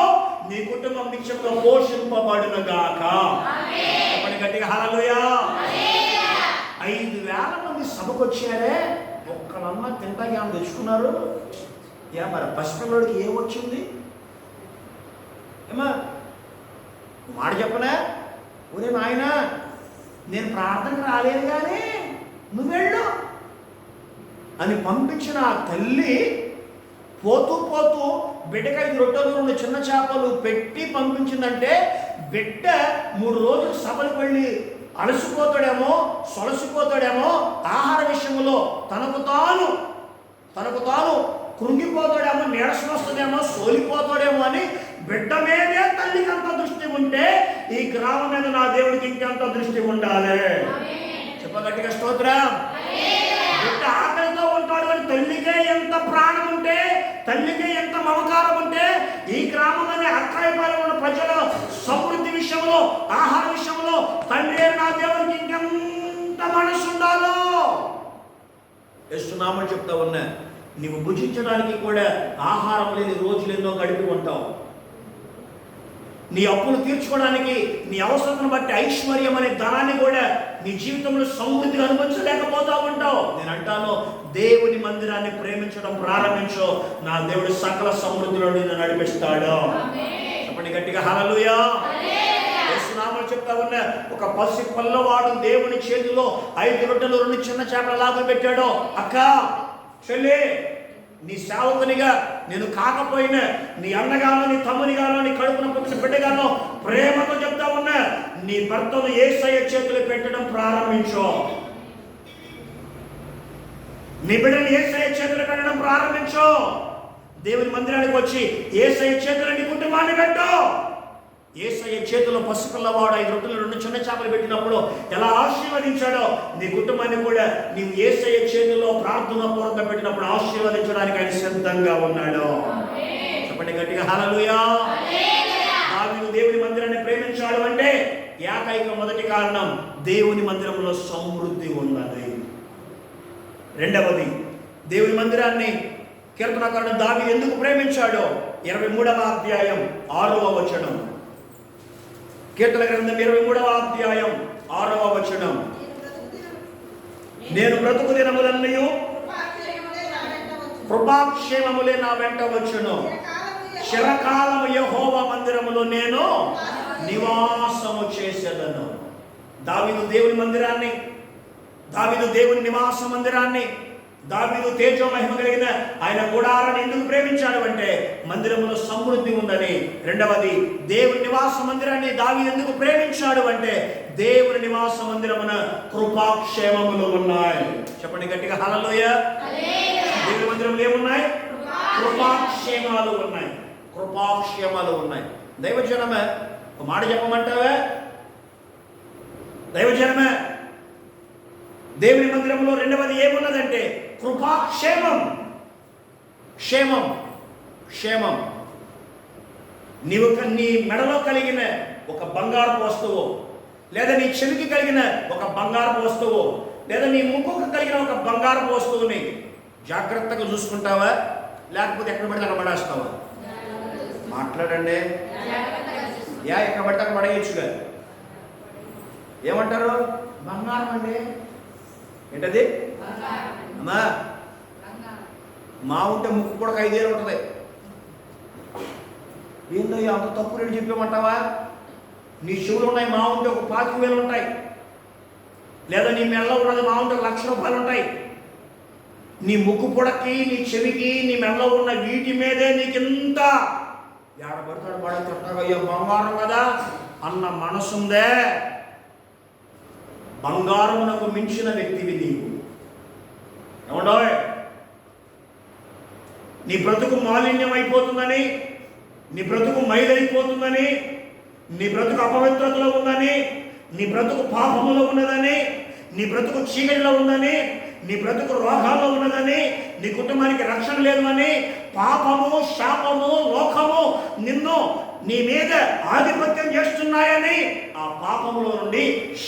నీ కుటుంబం నిత్యంగా పోషింపబడును గాక. గట్టిగా హల్లెలూయా. 5,000 మంది సభకు వచ్చారే, ఒక్కలన్నా తింటాకి ఏమైనా తెచ్చుకున్నారు? మరి పసిపిల్లడికి ఏమొచ్చింది? ఏమా మాట చెప్పనా? ఒరే నాయన, నేను ప్రార్థనకు రాలేదు కానీ నువ్వు వెళ్ళు అని పంపించిన ఆ తల్లి పోతూ పోతూ బిడ్డకి 5 రొట్టెలు 2 చిన్న చేపలు పెట్టి పంపించిందంటే, బిడ్డ 3 రోజులు సభలకు వెళ్ళి అలసిపోతాడేమో, సొలసిపోతాడేమో, ఆహార విషయంలో తనకు తాను కృంగిపోతాడేమో, నీరసం వస్తుందేమో, సోలిపోతాడేమో అని బిడ్డ మీదే తల్లికి అంత దృష్టి ఉంటే ఈ గ్రామం మీద నా దేవుడికి ఇంకెంత దృష్టి ఉండాలి? చెప్పగట్టిగా స్తోత్రం. బిడ్డ ఆకలితో ఉంటాడు అని తల్లికే ఎంత ప్రాణం ఉంటే, తల్లికే ఎంత మమకారం ఉంటే, ఈ గ్రామం అనే అక్కాయపాలెం ఉన్న ప్రజల సమృద్ధి విషయంలో, ఆహార విషయంలో తండ్రి నా దేవుడికి ఇంకెంత మనసు ఉండాలో యేసునామని చెప్తా ఉన్నా. నీవు భుజించడానికి కూడా ఆహారం లేని రోజులు ఎన్నో గడిపి ఉంటావు. నీ అప్పులు తీర్చుకోవడానికి, నీ అవసరం బట్టి ఐశ్వర్యం అనే ధనాన్ని కూడా నీ జీవితంలో సమృద్ధిగా అనుభవించలేకపోతా ఉంటావు. నేను అంటాను, దేవుని మందిరాన్ని ప్రేమించడం ప్రారంభించు, నా దేవుడు సకల సమృద్ధిలో నిన్ను నడిపిస్తాడు. చెప్పండి గట్టిగా హల్లెలూయా. యేసునామములో చెప్తా ఉన్నా, ఒక పసి పల్లవాడు దేవుని చేతిలో 5 రొట్టెలు 2 చిన్న చేపల లాగా పెట్టాడు. అక్క, చెల్లి, నీ సేవకునిగా నేను కాకపోయినా, నీ అన్నగానో, నీ తమ్మునిగానో, నీ కడుపున పుట్టిన బిడ్డగానో ప్రేమతో చెప్తా ఉన్నా, నీ భర్తను యేసయ్య చేతులు పెట్టడం ప్రారంభించు. నీ బిడ్డను యేసయ్య చేతులు పెట్టడం ప్రారంభించు. దేవుని మందిరానికి వచ్చి యేసయ్య చేతులు నీ కుటుంబాన్ని పెట్టు. యేసయ్య చేతిలో పసిపిల్లవాడు 5 రొట్టెలు 2 చిన్న చేపలు పెట్టినప్పుడు ఎలా ఆశీర్వదించాడో, నీ కుటుంబాన్ని కూడా నీవు యేసయ్య చేతిలో ప్రార్థన పూర్వకంగా పెట్టినప్పుడు ఆశీర్వదించడానికి ఆయన సిద్ధంగా ఉన్నాడు. చెప్పండి గట్టిగా హల్లెలూయా. దావీదు దేవుని మందిరాన్ని ప్రేమించాడు అంటే ఏకైక మొదటి కారణం, దేవుని మందిరంలో సమృద్ధి ఉన్నది. రెండవది, దేవుని మందిరాన్ని కీర్తనకారుడు దావీదు ఎందుకు ప్రేమించాడో 23వ అధ్యాయం 6వ వచనం. కీర్తన గ్రంథం 23వ అధ్యాయం 6వ వచనం. నేను బ్రతుకు దినములన్నయు కృపాక్షేమములే నా వెంట వచ్చును. చిరకాలము యెహోవా మందిరములో నేను నివాసము చేసేదను. దావీదు దేవుని మందిరాన్ని, దావీదు దేవుని నివాస మందిరాన్ని, దావీదు తేజో మహిమ కలిగిన ఆయన గుడారాన్ని ఎందుకు ప్రేమించాడు అంటే మందిరంలో సమృద్ధి ఉందని. రెండవది, దేవుని నివాస మందిరాన్ని దావీదు ఎందుకు ప్రేమించాడు అంటే దేవుని నివాస మందిరమున కృపాక్షేమములు ఉన్నాయి. చెప్పండి గట్టిగా హల్లెలూయా. దేవుని మందిరంలో ఏమున్నాయి? కృపాక్షేమాలు ఉన్నాయి. కృపాక్షేమాలు ఉన్నాయి. దైవజనమే, ఒక మాట చెప్పమంటావే? దైవజనమే, దేవుని మందిరంలో రెండవది ఏమున్నదంటే కృపాక్షేమం. క్షేమం, క్షేమం. నీవు నీ మెడలో కలిగిన ఒక బంగారపు వస్తువు, లేదా నీ చెవికి కలిగిన ఒక బంగారపు వస్తువు, లేదా నీ ముక్కుకు కలిగిన ఒక బంగారపు వస్తువుని జాగ్రత్తగా చూసుకుంటావా, లేకపోతే ఎక్కడ పడితే అక్కడ పడేస్తావా? మాట్లాడండి. ఎక్కడ పడితే అక్కడ పడేయచ్చుగా. ఏమంటారు? బంగారం అండి. ఏంటది? అమ్మా, మా ఉంటే ముక్కు కూడా 5 ఏళ్ళు ఉంటుంది. ఏందో అంత తప్పు రేటు చెప్పామంటావా? నీ చెవులు ఉన్నాయి, మా ఉంటే ఒక 25,000 ఉంటాయి. లేదా నీ మెడలో ఉన్నది మా ఉంటే 1,00,000 రూపాయలు ఉంటాయి. నీ ముక్కు పొడకి, నీ చెవికి, నీ మెడలో ఉన్న వీటి మీదే నీకింత ఏడబడతాడు పడతాడు, అయ్యో బంగారం కదా అన్న మనసుందే. బంగారమునకు మించిన వ్యక్తివి నీవు. ఏమండోయ్, నీ బ్రతుకు మాలిన్యం అయిపోతుందని, నీ బ్రతుకు మైలైపోతుందని, నీ బ్రతుకు అపవిత్రతలో ఉందని, నీ బ్రతుకు పాపములో ఉన్నదని, నీ బ్రతుకు చీకటిలో ఉందని, నీ బ్రతుకు రోగాల్లో ఉన్నదని, నీ కుటుంబానికి రక్షణ లేదు అని, పాపము, శాపము, లోకము నిన్ను నీ మీద ఆధిపత్యం చేస్తున్నాయని, ఆ పాపములో నుండి,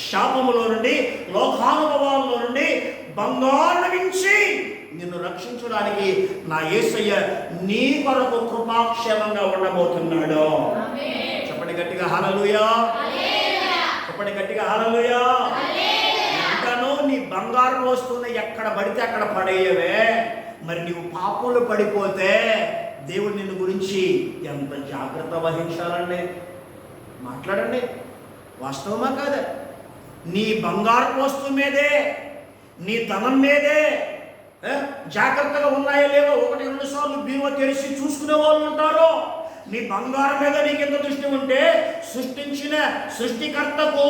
శాపములో నుండి, లోకానుభవాల్లో నుండి బంగారు నుంచి నిన్ను రక్షించడానికి నా యేసయ్య నీ కొరకు కృపాక్షేమంగా ఉండబోతున్నాడు. చెప్పండి గట్టిగా హల్లెలూయా. చెప్పండి గట్టిగా హల్లెలూయా. అంటాను, నీ బంగారు వస్తువుని ఎక్కడ పడితే అక్కడ పడేయవే. మరి నీవు పాపంలో పడిపోతే దేవుడు నిన్ను గురించి ఎంత జాగ్రత్త వహించాలండి. మాట్లాడండి, వాస్తవమా కాదా? నీ బంగారు వస్తువు మీదే, నీ ధనం మీదే జాగ్రత్తగా ఉన్నాయో లేవో 1-2 సార్లు బీరువా తెరిచి చూసుకునే వాళ్ళు ఉంటారు. నీ బంగారం మీద నీకెంత దృష్టి ఉంటే సృష్టించిన సృష్టికర్తకు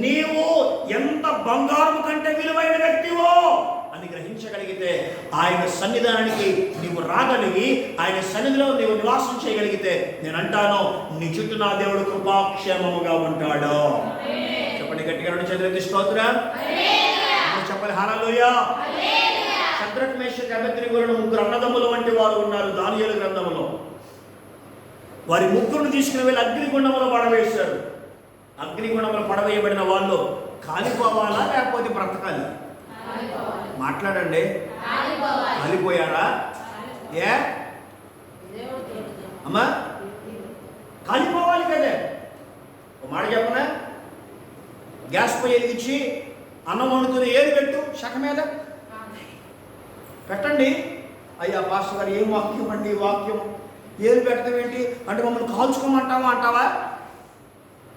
నీవు ఎంత బంగారం కంటే విలువైన వ్యక్తివో అని గ్రహించగలిగితే, ఆయన సన్నిధానానికి నీవు రాగలిగి ఆయన సన్నిధిలో నీవు నివాసం చేయగలిగితే, నేను అంటాను, నీ చుట్టూ నా దేవుడు కృపాక్షేమముగా ఉంటాడు. చెప్పండి గట్టిగా, రెండు చేతులెత్తి స్తోత్రం చెప్పండి. హల్లెలూయా. షద్రక్, మేషక్, అబేద్నెగోలను 3 అన్నదమ్ముల వంటి వారు ఉన్నారు దానియేలు గ్రంథంలో. వారి 3ను తీసుకుని వెళ్ళి అగ్నిగుండంలో పడవేశారు. అగ్నిగుండంలో పడవేయబడిన వాళ్ళు కాలిపోవాలా లేకపోతే బ్రతకాలి? మాట్లాడండి. కాలిపోయారా? ఏ అమ్మా, కాలిపోవాలి కదే. ఒక మాట చెప్పనా, గ్యాస్ పొయ్యి వెలిగించి అన్నం వండుతున్న ఏది పెట్టు, శక మీద పెట్టండి. అయ్యా పాస్టర్ గారు, ఏం వాక్యం అండి వాక్యం, ఏది పెట్టడం ఏంటి అంటే మమ్మల్ని కాల్చుకోమంటావా అంటావా?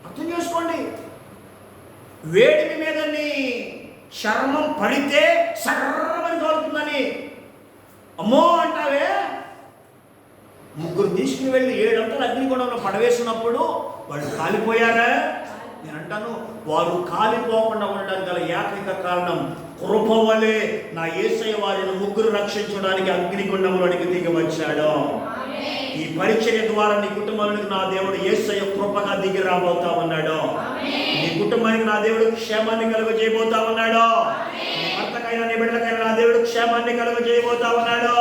అర్థం చేసుకోండి. వేడిమి మీద నీ చర్మం పడితే సర్రమని కాలుతుందని అమ్మో అంటావే. 3 తీసుకుని వెళ్ళి 7 అంతలు అగ్నిగుండంలో పడవేసినప్పుడు వాళ్ళు కాలిపోయారా? నేను అంటాను, వారు కాలిపోకుండా ఉండడానికి గల ఏకైక కారణం కృప వలె నా యేసయ్య వారిని 3 రక్షించడానికి అగ్నిగుండంలోనికి దిగి వచ్చాడు. ఈ పరిచర్య ద్వారా నీ కుటుంబానికి నా దేవుడు యేసయ్య కృపగా దిగి రాబోతా ఉన్నాడు. నీ కుటుంబానికి నా దేవుడు క్షేమాన్ని కలుగజేయబోతా ఉన్నాడు. నీ భర్తకైనా నీ బిడ్డలకైనా నా దేవుడు క్షేమాన్ని కలుగజేయబోతా ఉన్నాడు.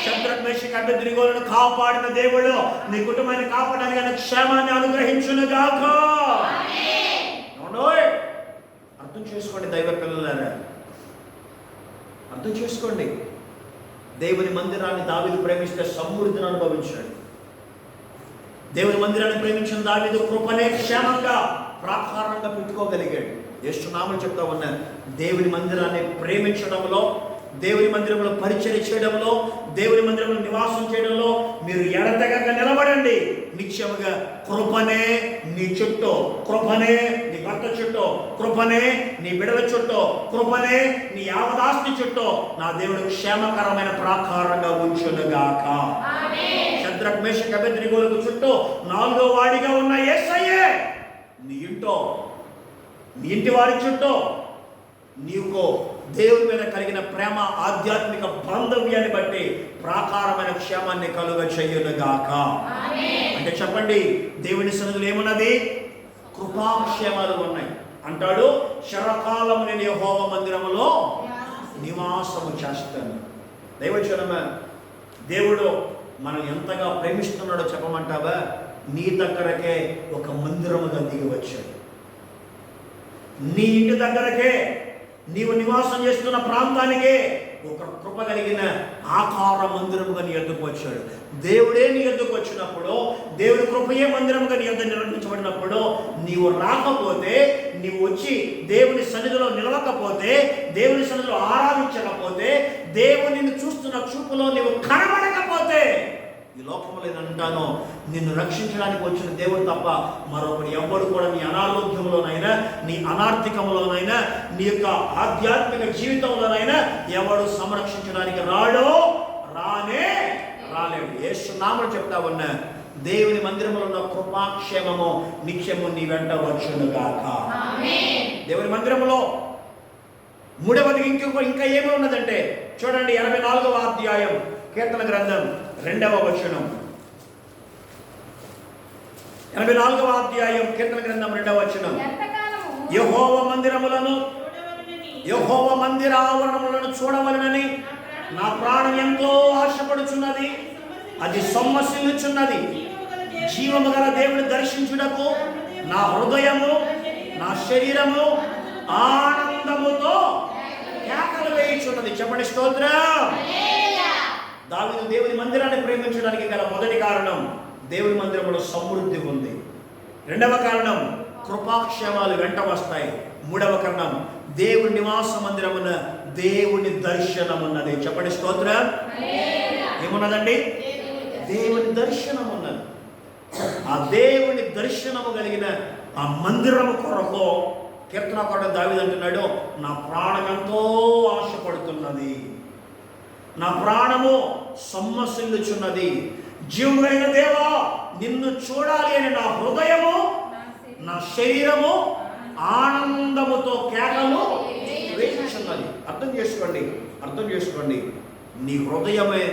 షద్రక్, మేషక్, అబేద్నెగోలను కాపాడిన దేవుడు నీ కుటుంబాన్ని కాపాడడానికి ఆయన క్షేమాన్ని అనుగ్రహించును గాక. అర్థం చేసుకోండి దైవ పిల్లలారా, అర్థం చేసుకోండి. దేవుని మందిరాన్ని దావీదు ప్రేమిస్తే సమృద్ధిని అనుభవించాడు. దేవుని మందిరాన్ని ప్రేమించిన దావీదు కృపనే క్షేమంగా ప్రాకారంగా పెట్టుకోగలిగాడు. యేసునామములో చెప్తా ఉన్నాను, దేవుని మందిరాన్ని ప్రేమించడంలో, దేవుని మందిరంలో పరిచర్య చేయడంలో, దేవుని మందిరంలో నివాసం చేయడంలో మీరు ఎడతెగక నిలబడండి. నిత్యముగా కృపనే నీ చుట్టూ, కృపనే నీ భర్త చుట్టూ, కృపనే నీ బిడల చుట్టూ, కృపనే నీ యావదాస్తి చుట్టూ నా దేవుడు క్షేమకరమైన ప్రాకారంగా ఉంచునుగాక. షద్రక్, మేషక్, అబేద్నెగోలకు చుట్టూ 4వ వాడిగా ఉన్న యేసయ్యే నీ ఇంటో, నీ ఇంటి వారి చుట్టూ నీకు దేవుని మీద కలిగిన ప్రేమ, ఆధ్యాత్మిక బాంధవ్యాన్ని బట్టి ప్రాకారమైన క్షేమాన్ని కలుగ చెయ్యునుగాక. అంటే చెప్పండి, దేవుని సన్నిధిలో ఏమున్నది? కృపాక్షేమాలు ఉన్నాయి. అంటాడు, శరకాలము నేను యెహోవా మందిరములో నివాసము చేస్తాను. దైవజనమ, దేవుడు మనం ఎంతగా ప్రేమిస్తున్నాడో చెప్పమంటావా? నీ దగ్గరకే ఒక మందిరముగా దిగి వచ్చాడు. నీ ఇంటి దగ్గరకే, నీవు నివాసం చేస్తున్న ప్రాంతానికే ఒక కృప కలిగిన ఆకార మందిరముగా నీ ఎద్దుకు వచ్చాడు. దేవుడే నీ ఎద్దుకు వచ్చినప్పుడు, దేవుడి కృపయే మందిరముగా నీ ఎద్దు నిర్మించబడినప్పుడు, నీవు రాకపోతే, నీవు వచ్చి దేవుని సన్నిధిలో నిలవకపోతే, దేవుని సన్నిధిలో ఆరాధించకపోతే, దేవుని చూస్తున్న చూపులో నీవు కనబడకపోతే, ఈ లోకంలో నేను అంటాను, నిన్ను రక్షించడానికి వచ్చిన దేవుడు తప్ప మరొకడు ఎవ్వడు కూడా నీ అనారోగ్యంలోనైనా, నీ అనార్థికంలోనైనా, నీ యొక్క ఆధ్యాత్మిక జీవితంలోనైనా ఎవడు సంరక్షించడానికి రాలేడు. యేసునామములో చెప్తా ఉన్నా, దేవుని మందిరంలో ఉన్న కృపాక్షేమము నిత్యము నీ వెంట వచ్చునుగాక. దేవుని మందిరంలో 3వది ఇంకా ఏమి ఉన్నదంటే చూడండి 84వ అధ్యాయం కీర్తన గ్రంథం 2వ వచనం. 84వ అధ్యాయం కీర్తన గ్రంథం 2వ వచనం. యెహోవా మందిర ఆవరణములను చూడవలెనని నా ప్రాణం ఎంతో ఆశపడుచున్నది. అది సొమ్మసిల్లుచున్నది. జీవము గల దేవుని దర్శించుటకు నా హృదయము నా శరీరము ఆనందముతో కేకలు వేయుచున్నది. చెప్పండి స్తోత్రం. దావీదు దేవుని మందిరాన్ని ప్రేమించడానికి గల మొదటి కారణం దేవుని మందిరంలో సమృద్ధి ఉంది. రెండవ కారణం కృపాక్షేమాలు వెంట వస్తాయి. మూడవ కారణం దేవుని నివాస మందిరమున దేవుని దర్శనం ఉన్నది. చెప్పండి స్తోత్రం. ఏమున్నదండి? దేవుని దర్శనం ఉన్నది. ఆ దేవుని దర్శనము కలిగిన ఆ మందిరము కొరకు కీర్తనకారుడు దావీదు అంటున్నాడు, నా ప్రాణం ఎంతో ఆశపడుతున్నది, నా ప్రాణము సొమ్మసిల్లుచున్నది. జీవమైన దేవా, నిన్ను చూడాలి అని నా హృదయము నా శరీరము ఆనందముతో కేకలు వేయించున్నది. అర్థం చేసుకోండి. నీ హృదయమే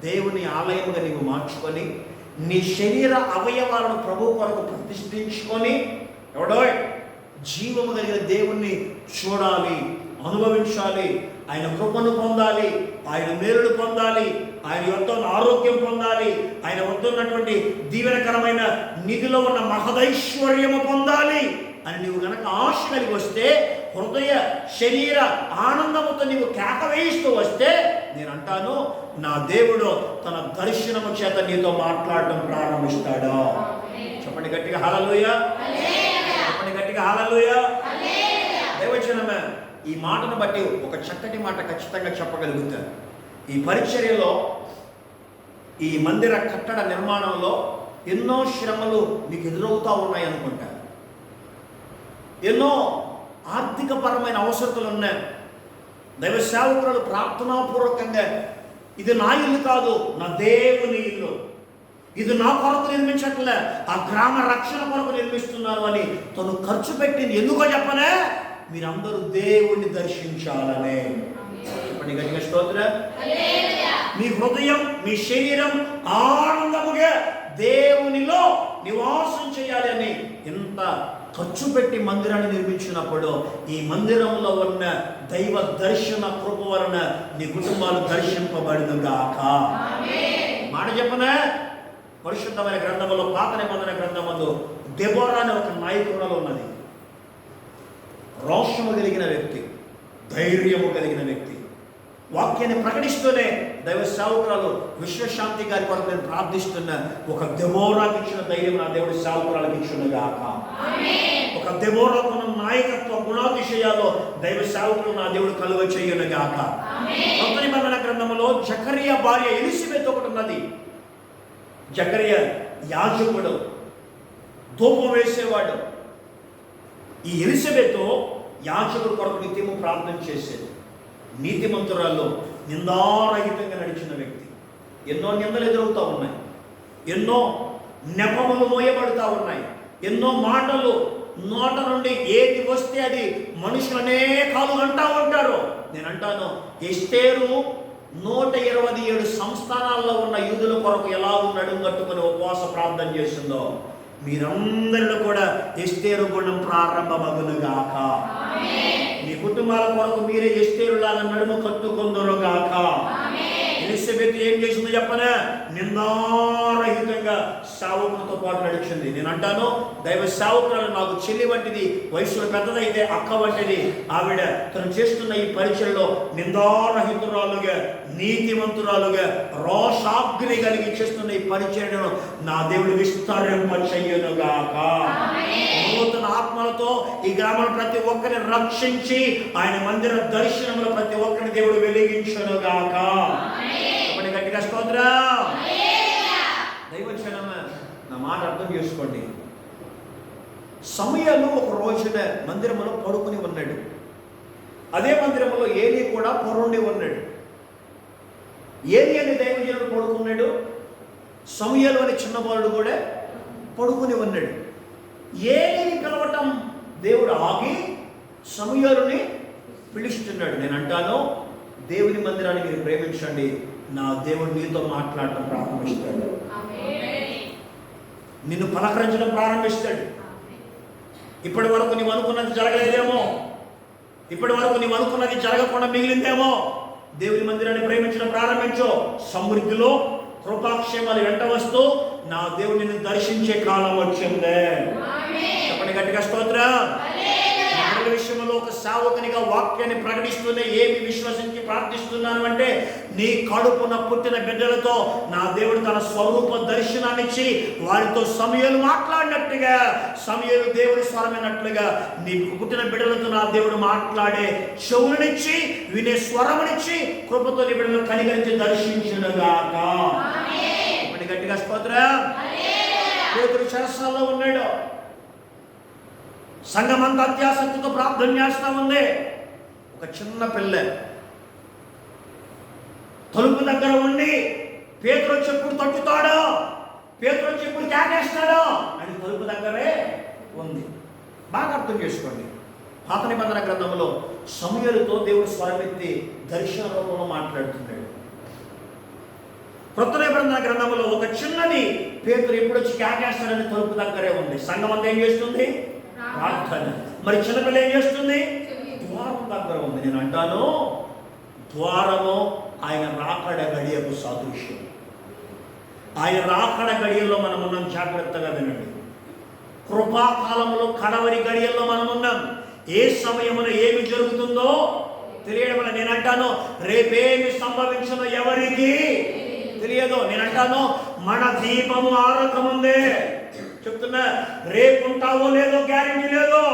దేవుని ఆలయముగా నీవు మార్చుకొని, నీ శరీర అవయవాలను ప్రభువు కొరకు ప్రతిష్ఠించుకొని, ఎవడో జీవము కలిగిన దేవుణ్ణి చూడాలి, అనుభవించాలి, ఆయన కృపను పొందాలి, ఆయన మేలును పొందాలి, ఆయన వద్ద ఉన్న ఆరోగ్యం పొందాలి, ఆయన వద్ద ఉన్నటువంటి దీవెనకరమైన నిధిలో ఉన్న మహదైశ్వర్యము పొందాలి అని నీవు గనక ఆశ కలిగి వస్తే, హృదయ శరీర ఆనందముతో నీవు కేక వేయిస్తూ వస్తే, నేను అంటాను, నా దేవుడు తన దర్శనము చేత నీతో మాట్లాడటం ప్రారంభిస్తాడు. చెప్పండి గట్టిగా హల్లెలూయా. చెప్పండి గట్టిగా హల్లెలూయా. దైవజనమే, ఈ మాటను బట్టి ఒక చక్కటి మాట ఖచ్చితంగా చెప్పగలుగుతాను. ఈ పరిచర్యలో, ఈ మందిర కట్టడ నిర్మాణంలో ఎన్నో శ్రమలు మీకు ఎదురవుతూ ఉన్నాయి అనుకుంటా. ఎన్నో ఆర్థికపరమైన అవసరతలు ఉన్నాయి. దైవ సేవకులు ప్రార్థనాపూర్వకంగా, ఇది నా ఇల్లు కాదు, నా దేవుని ఇల్లు, ఇది నా కొరకు నిర్మించట్లే, ఆ గ్రామ రక్షణ కొరకు నిర్మిస్తున్నారు అని తను ఖర్చు పెట్టింది ఎందుకో చెప్పనే, మీరందరూ దేవుణ్ణి దర్శించాలనే. చెప్పండి గట్టిగా స్తోత్రం. మీ హృదయం మీ శరీరం ఆనందముగా దేవునిలో నివాసం చేయాలి అని ఎంత ఖర్చు పెట్టి మందిరాన్ని నిర్మించినప్పుడు, ఈ మందిరంలో ఉన్న దైవ దర్శన కృప వలన నీ కుటుంబాలు దర్శింపబడునుగాక. మాట చెప్పనే, పరిశుద్ధమైన గ్రంథములో, పాత నిబంధన గ్రంథములో దెబోరా అనే ఒక నాయకురాలు ఉన్నది. రోషము కలిగిన వ్యక్తి, ధైర్యము కలిగిన వ్యక్తి, వాక్యాన్ని ప్రకటిస్తూనే దైవ సేవకురాలు విశ్వశాంతి గారి కొరకు నేను ప్రార్థిస్తున్న ఒక దెబోరాకి ఇచ్చిన ధైర్యం నా దేవుడి సేవకురాలకు ఇచ్చునుగాక. ఒక దెబోరాకున్న నాయకత్వ గుణాతిశయాల్లో దైవ సేవకులు నా దేవుడు కలుగ చేయునుగాక. కొత్త నిబంధన గ్రంథములో జకరియా భార్య ఎలిజబెత్ ఒకటి ఉన్నది. జకరియా యాజకుడు, ధూపం వేసేవాడు. ఈ ఎలిజబెత్ యాజకుడు కొరకు నిత్యము ప్రార్థన చేసేది. నీతిమంతురాల్లో నిందారహితంగా నడిచిన వ్యక్తి. ఎన్నో నిందలు ఎదురవుతూ ఉన్నాయి, ఎన్నో నెపములు మోయబడుతూ ఉన్నాయి, ఎన్నో మాటలు నోట నుండి ఏది వస్తే అది మనుషులనే కాలు అంటూ ఉంటారు. నేను అంటాను, ఎస్తేరు 127 సంస్థానాల్లో ఉన్న యూదుల కొరకు ఎలా నడుము కట్టుకుని ఉపవాస ప్రార్థన చేసిందో, మీరందరిలో కూడా ఎస్తేరు గుణం ప్రారంభమగునుగాక. మీ కుటుంబాల కొరకు మీరే ఎస్తేరులాగా నడుము కట్టుకుందురుగాక. ఎలిజబెత్ ఏం చేసిందో చెప్పనే, నిందారహితంగా సేవకులతో పాటు నడిచింది. నేను అంటాను, దైవ సేవకురాలు నాకు చెల్లి వంటిది, వయసులో పెద్దదైతే అక్క వంటిది. ఆవిడ తను చేస్తున్న ఈ పరిచయలో నిందారహితురాలుగా, నీతిమంతురాలుగా, రోషాగ్ని కలిగి చేస్తున్న ఈ పరిచయను నా దేవుడు విస్తరింప చెయ్యునుగాక. నూతన ఆత్మలతో ఈ గ్రామంలో ప్రతి ఒక్కరిని రక్షించి ఆయన మందిర దర్శనంలో ప్రతి ఒక్కరిని దేవుడు వెలిగించునుగాక. గట్టిగా స్తోత్రం. దైవజనమే, నా మాట అర్థం చేసుకోండి. సమయాలు ఒక రోజున మందిరంలో పడుకుని ఉన్నాడు. అదే మందిరంలో ఏలీ కూడా పొరుండి ఉన్నాడు. ఏలీ అనే దైవజనుడు పడుకున్నాడు, సమయాలు అనే చిన్న బాలుడు కూడా పడుకుని ఉన్నాడు. ఏలీని పిలవటం దేవుడు ఆగి సమయాలుని పిలుస్తున్నాడు. నేను అంటాను, దేవుని మందిరాన్ని మీరు ప్రేమించండి, నా దేవుడు నీతో మాట్లాడటం ప్రారంభిస్తాడు, నిన్ను పలకరించడం ప్రారంభిస్తాడు. ఇప్పటి వరకు నీవు అనుకున్నది జరగలేదేమో, ఇప్పటి వరకు నీవు అనుకున్నది జరగకుండా మిగిలిందేమో. దేవుని మందిరాన్ని ప్రేమించడం ప్రారంభించు. సమృద్ధిలో కృపాక్షేమాలు వెంట వస్తూ నా దేవుడు నిన్ను దర్శించే కాలం వచ్చిందే. చెప్పండి గట్టిగా స్తోత్రం. విషయంలో ఒక సేవకునిగా వాక్యాన్ని ప్రకటిస్తూనే ఏమి విశ్వసించి ప్రార్థిస్తున్నాను అంటే, నీ కడుపున పుట్టిన బిడ్డలతో నా దేవుడు తన స్వరూప దర్శనాన్ని ఇచ్చి వారితో సమయలు మాట్లాడినట్టుగా, సమయలు దేవుడి స్వరమైనట్లుగా నీ పుట్టిన బిడ్డలతో నా దేవుడు మాట్లాడే చెవులనిచ్చి, వినే స్వరమునిచ్చి, కృపతో నీ బిడ్డలను కనికరించి దర్శించునుగాక. గట్టిగా స్తోత్రం. పేతురు చెరసాలలో ఉన్నాడు. సంఘమంతా అత్యాసక్తితో ప్రార్థన చేస్తా ఉంది. ఒక చిన్న పిల్ల తలుపు దగ్గర ఉండి పేతురు చెప్పుడు తట్టుతాడో, పేతురు చెప్పుడు కేకేస్తాడో అని తలుపు దగ్గరే ఉంది. బాగా అర్థం చేసుకోండి. పాత నిబంధన గ్రంథంలో సమూయేలుతో దేవుడు స్వరమెత్తి దర్శన రూపంలో మాట్లాడుతున్నాడు. కొత్త నిబంధన గ్రంథంలో ఒక చిన్నది పేతురు ఎప్పుడు వచ్చి కేకేస్తాడని తలుపు దగ్గరే ఉంది. సంఘం అంతా ఏం చేస్తుంది? ప్రార్థన. మరి చిన్నపిల్ల ఏం చేస్తుంది? ద్వారం దగ్గర ఉంది. నేను అంటాను, ద్వారము ఆయన రాకడ గడియకు సాదృశ్యం. ఆయన రాకడ గడియల్లో మనం ఉన్నాం. జాగ్రత్తగా వినండి. కృపాకాలంలో కడవరి గడియల్లో మనం ఉన్నాం. ఏ సమయమున ఏమి జరుగుతుందో తెలియడం వల్ల నేను అంటాను, రేపేమి సంభవించునో ఎవరికి తెలియదు. నేను అంటాను, మన దీపము ఆరకముందే చెప్తున్నా, రేపు ఉంటావో లేదో గ్యారెంటీ లేదు,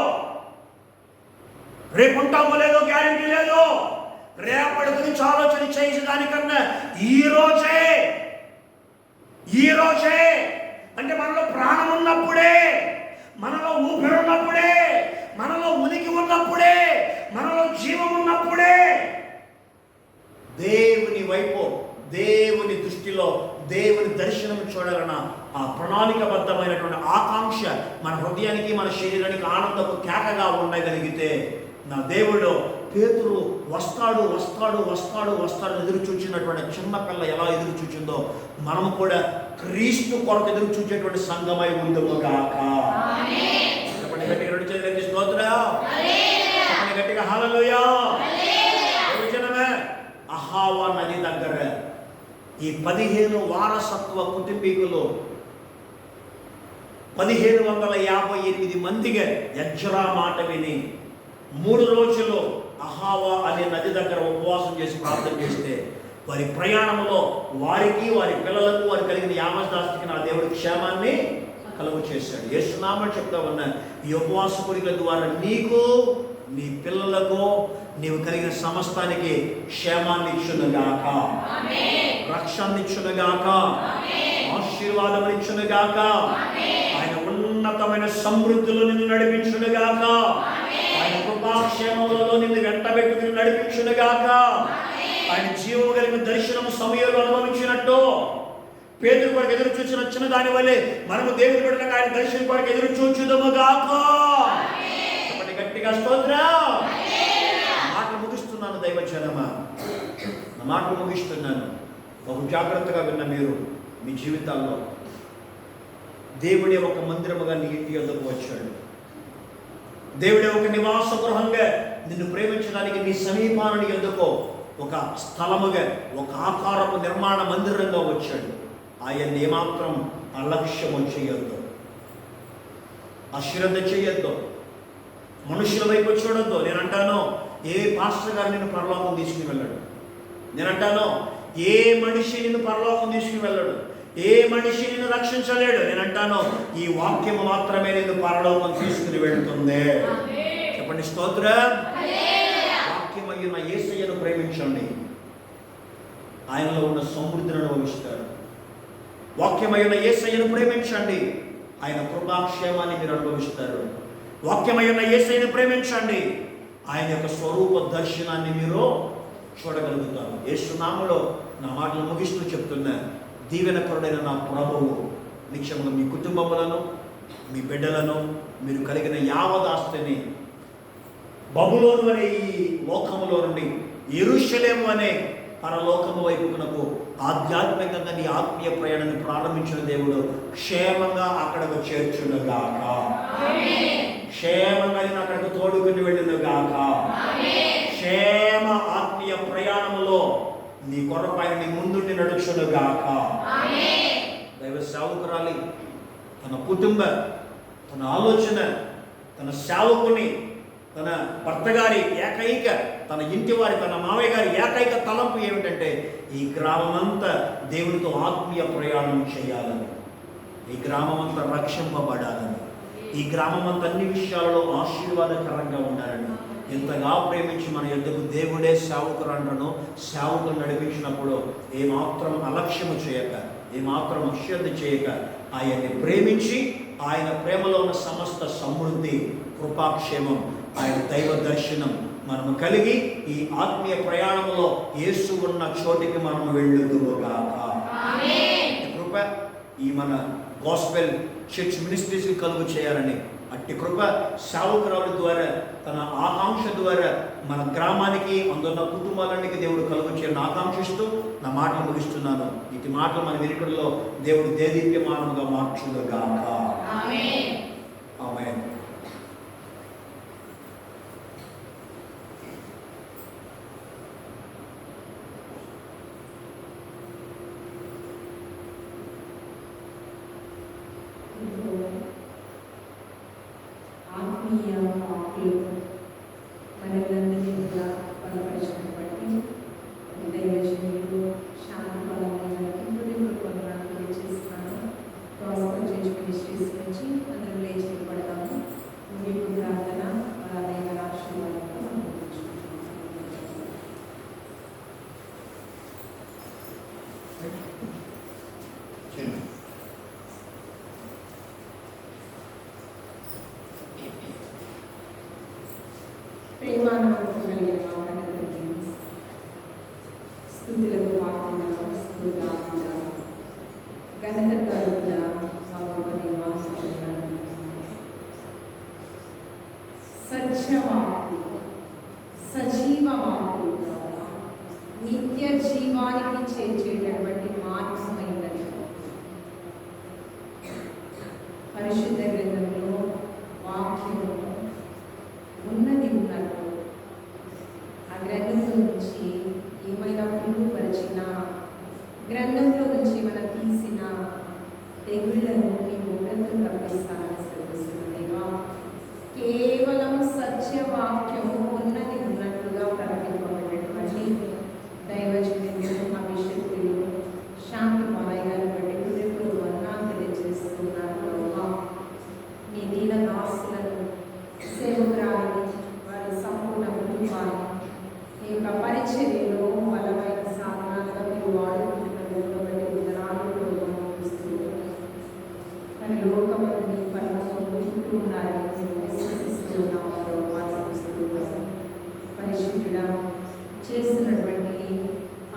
రేపు ఉంటావో లేదో గ్యారెంటీ లేదు. రేపటి గురించి ఆలోచన చేసేదానికన్నా ఈ రోజే అంటే మనలో ప్రాణం ఉన్నప్పుడే, మనలో ఊపిరి ఉన్నప్పుడే, మనలో ఉనికి ఉన్నప్పుడే, మనలో జీవం ఉన్నప్పుడే దేవుని వైపు, దేవుని దృష్టిలో దేవుని దర్శనం చూడాలన్న ఆ ప్రణాళికబద్ధమైనటువంటి ఆకాంక్ష మన హృదయానికి, మన శరీరానికి ఆనందపు కేకగా ఉండగలిగితే, నా దేవుడు పేతురు వస్తాడు వస్తాడు వస్తాడు వస్తాడు ఎదురు చూచినటువంటి చిన్న పిల్ల ఎలా ఎదురు చూచిందో మనము కూడా క్రీస్తు కొరకు ఎదురు చూచేటువంటి సంఘమై ఉందము గాక. చెప్పండి గట్టిగా, రెండు చేతులెత్తి స్తోత్రం. చెప్పండి గట్టిగా హల్లెలూయా. అహావా నది దగ్గర ఈ 15 వారసత్వ కుటుంబీకులు 1758 మందిగా యజ్రా మాట విని 3 రోజులు అహావా అనే నది దగ్గర ఉపవాసం చేసి ప్రార్థన చేస్తే, వారి ప్రయాణంలో వారికి, వారి పిల్లలకు, వారి కలిగిన యావదాస్తికి నా దేవుడి క్షేమాన్ని కలుగు చేశాడు. యేసునామమున చెప్తా ఉన్నా, ఈ ఉపవాస కోరికల ద్వారా నీకు, నీ పిల్లలకు, నీవు కలిగిన సమస్తానికి క్షేమాన్ని ఇచ్చునుగాక, రక్షణని ఇచ్చునుగాక, ఆశీర్వాదం ఇచ్చునుగాక, ఆయన ఉన్నతమైన సమృద్ధిలో నిన్ను నడిపించునుగాక, ఆయన కృపాక్షేమములలో నిన్ను వెంటబెట్టుకుని నడిపించునుగాక. ఆయన జీవము కలిగిన దర్శనం సమయంలో అనుభవించినట్టు పేతురు కొరకు ఎదురు చూసిన చిన్న దాని వల్లే మనము దేవుని బిడ్డలకు ఆయన దర్శనం కొరకు ఎదురు చూచుదముగాక. గట్టిగా స్తోత్రం. మాటలు ముగిస్తున్నాను దైవజనమా, నా మాటలు ముగిస్తున్నాను. బహు జాగ్రత్తగా విన్న మీరు మీ జీవితాల్లో దేవుడే ఒక మందిరముగా నీ ఇంటి యొద్దకు వచ్చాడు. దేవుడే ఒక నివాస గృహంగా నిన్ను ప్రేమించడానికి నీ సమీపాన్ని ఎందుకో ఒక స్థలముగా, ఒక ఆకారపు నిర్మాణ మందిరంగా వచ్చాడు. ఆయన్ని ఏమాత్రం అలక్ష్యము చేయొద్దు, అశ్రద్ధ చేయొద్దు, మనుషుల వైపు చూడొద్దు. నేను అంటాను, ఏ పాస్టర్ గారు నిన్ను పరలోకం తీసుకుని వెళ్ళాడు. నేను అంటాను, ఏ మనిషి నిన్ను పరలోకం తీసుకుని వెళ్ళాడు, ఏ మనిషి నిన్ను రక్షించలేడు. నేను అంటాను, ఈ వాక్యము మాత్రమే నిన్ను పరలోకం తీసుకుని వెళ్తుంది. చెప్పండి స్తోత్రం. వాక్యమైన యేసయ్యను ప్రేమించండి, ఆయనలో ఉన్న సమృద్ధిని అనుభవిస్తారు. వాక్యమైన యేసయ్యను ప్రేమించండి, ఆయన కృపాక్షేమాన్ని మీరు అనుభవిస్తారు. వాక్యమైన యేసయ్యను ప్రేమించండి, ఆయన యొక్క స్వరూప దర్శనాన్ని మీరు చూడగలుగుతారు. యేసునామములో నా మాటలు ముగిస్తూ చెప్తున్నా, దీవెనకరుడైన నా ప్రభువు నిత్యముగా మీ కుటుంబములను, మీ బిడ్డలను, మీరు కలిగిన యావదాస్తిని బబులోను అనే ఈ లోకములో నుండి యెరూషలేము అనే పరలోకము వైపునకు ఆధ్యాత్మికంగా నీ ఆత్మీయ ప్రయాణాన్ని ప్రారంభించిన దేవుడు క్షేమంగా అక్కడకు చేర్చునుగాక. క్షేమంగా నేను అక్కడికి తోడుకుని వెళ్ళునుగాక. క్షేమ ఆత్మీయ ప్రయాణములో నీ కొరపైన నీ ముందుండి నడుచునుగాక. దైవ సేవకురాలి తన కుటుంబ, తన ఆలోచన, తన సేవకుని, తన భర్త గారి ఏకైక, తన ఇంటి వారి, తన మావయ్య గారి ఏకైక తలంపు ఏమిటంటే ఈ గ్రామం అంతా దేవునితో ఆత్మీయ ప్రయాణం చేయాలని, ఈ గ్రామం అంతా రక్షింపబడాలని, ఈ గ్రామం అంతా అన్ని విషయాలలో ఆశీర్వాదకరంగా ఉండాలని ఎంతగా ప్రేమించి మన యొద్దకు దేవుడే సేవకురాండ్రను సేవకులు నడిపించినప్పుడు ఏమాత్రం అలక్ష్యము చేయక, ఏమాత్రం అశ్రద్ధ చేయక ఆయన్ని ప్రేమించి ఆయన ప్రేమలో ఉన్న సమస్త సమృద్ధి, కృపాక్షేమం, ఆయన దైవ దర్శనం మనము కలిగి ఈ ఆత్మీయ ప్రయాణంలో యేసు ఉన్న చోటికి మనము వెళ్ళుదుగాక. కృప ఈ మన గాస్పెల్ చర్చ్ మినిస్ట్రీస్ కలుగు చేయాలని, అట్టి కృప సేవకురాలు ద్వారా, తన ఆకాంక్ష ద్వారా మన గ్రామానికి, అందున్న కుటుంబాలన్నిటికీ దేవుడు కలుగు చేయాలని ఆకాంక్షిస్తూ నా మాటలు ముగిస్తున్నాను. ఇటు మాటలు మన వినికిడిలో దేవుడు దేదీప్యమానముగా మార్చుగాక. ఆమేన్. ఆత్మీయ వాక్కులు మనలందరినీ కూడా బలపరచడం బట్టి దైవజనులు శాంతిపరమైన ఇంటి చేస్తున్నాను. గాస్పెల్ చర్చ్ మినిస్ట్రీస్ నుంచి అందరూ లేచి పడతాము. ముగింపు ప్రార్థన దైవ ఆశీర్వాదంతో ప్రేమానుభవం కలిగిన మాటలకి స్థుతులకు పాత్రగా స్థుతులుగా ఘనత కలుగుగా సత్యవాకు, సజీవవాకు, నిత్య జీవానికి చేర్చేటటువంటి మార్గమైనది. పరిశుద్ధ గ్రంథంలో వాక్యము ఉన్నది ఉన్నట్టు ఆ గ్రంథంలో నుంచి ఏమైనా పురుగుపరిచిన, గ్రంథంలో నుంచి మనం తీసిన తెగుళ్లను మీకు గ్రంథం తప్పిస్తానని తెలుస్తుందేవా. కేవలం సత్యవాక్యము ఉన్నది ఉన్నట్లుగా ప్రకటింపబడినటువంటి దైవజనులు, అభిషేకులు, శాంతి మాలయ్య గారి బట్టి హృదయపూర్వక వందనాలు తెలియజేస్తున్నారు. మీ దీన దాసులను, సేవకురాలను, వారి సంపూర్ణ కుటుంబాన్ని ఈ యొక్క పరిచర్యలో బలమైన సాధనాలుగా మీరు వాడుకుంటున్నారు. మరి లోకమంది పరమకుంటూ ఉన్నారని విశ్వసిస్తున్నాము. పరిశుద్ధుడా చేస్తున్నటువంటి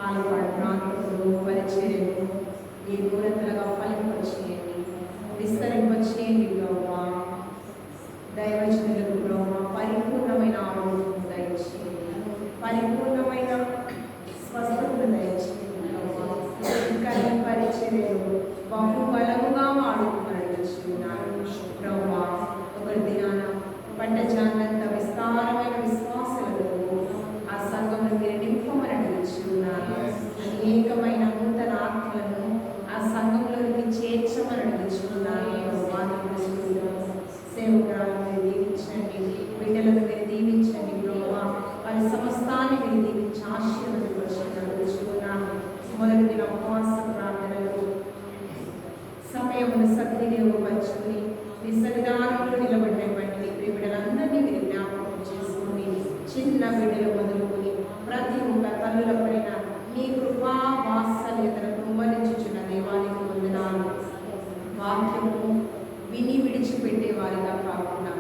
ఆలపాడు ప్రాంతంలో పరిచర్యను ఈ దూరతలుగా ఫలింపచేయండి, విస్తరింపచేయండి. ప్రభావ దైవజనులకు ప్రభావ పరిపూర్ణమైన ఆరోగ్యం దయచేయండి, పరిపూర్ణమైన స్వస్థతను దయచేయండి. ఇంకా ఈ పరిచర్యలు బహుబలముగా వాడుకున్నాడు ప్రభావ. ఒకటి దినాన పట్టజానంత విస్తారమైన విశ్వాసాలతో ఆ సంఘంలో మీరు నింపమని అడుగుచున్నారు. అనేకమైన నూతన ఆత్మలను ఆ సంఘంలోకి చేర్చమని అడుగుచున్నారు. సేవకురాలను మీరు దీవించండి, బిడ్డలను మీరు దీవించండి ప్రభావ. వారి సమస్తాన్ని మీరు దీవించి ఆశీర్వదించమని అడుగుచున్నాను. మొదటి దిన ఉపవాస ప్రార్థనలు సమయమును సద్వినియోగపరుచుకుని మీ సన్నిధానంలో నిలబడినటువంటి బిడ్డలందరినీ మీరు జ్ఞాపకం చేసుకుని, చిన్న బిడ్డలు మొదలుకొని ప్రతి ఒక్క తల్లుల పైన మీ కృపా వాత్సల్యతను కుమ్మరించుచున్న దేవానికి వందనాలు. వాక్యము విని విడిచిపెట్టే వారిగా కాకుండా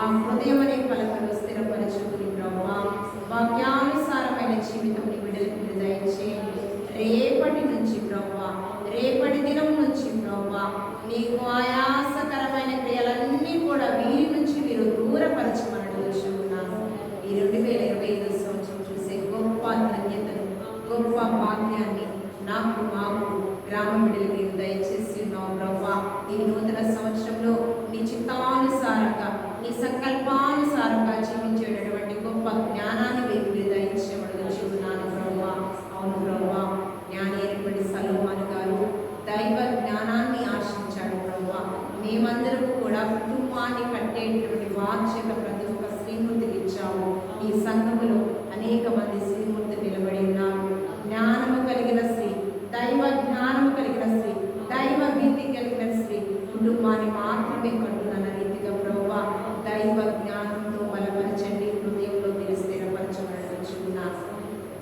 ఆ హృదయం అనే పలకలు స్థిరపరచుకుని ప్రభావ వాక్యానుసారమైన జీవితం బిడ్డలకు దయచేయండి. రేపటి నుంచి ప్రభావ, రేపటి దినం నుంచి ప్రభావ నీకు ఆయాసకరమైన క్రియలన్నీ కూడా వీరి నుంచి మీరు దూరపరచమని అడుగుచున్నాను. ఈ 2025 సంవత్సరం చూసే గొప్ప నూతన సంవత్సరంలో నీ చిత్తానుసారంగా నీ సంకల్పానుసారంగా జీవించేటటువంటి గొప్ప జ్ఞానాన్ని వీరికి దయచేయమడుగుచున్నాను ప్రభువా. అవును ప్రభువా, జ్ఞాని అయినటువంటి సలోమాను గారు దైవ జ్ఞానాన్ని ఆశించాడు ప్రభువా. మేమందరము కూడా కుటుంబాన్ని కట్టేటటువంటి బాధ్యత ప్రతి ఒక్క శ్రీమూర్తికి ఇచ్చాము. ఈ సంఘములో అనేక మంది శ్రీమూర్తి నిలబడి ఉన్నారు. జ్ఞానము కలిగిన స్త్రీ, దైవ జ్ఞానము కలిగిన స్త్రీ, దైవ భీతి కలిగిన స్త్రీ కుటుంబాన్ని మాత్రమే కట్టునన్న రీతిగా ప్రభువా దైవ జ్ఞానంతో బలపరచండి. హృదయంలో మీరు స్థిరపరచబడుచున్నారు.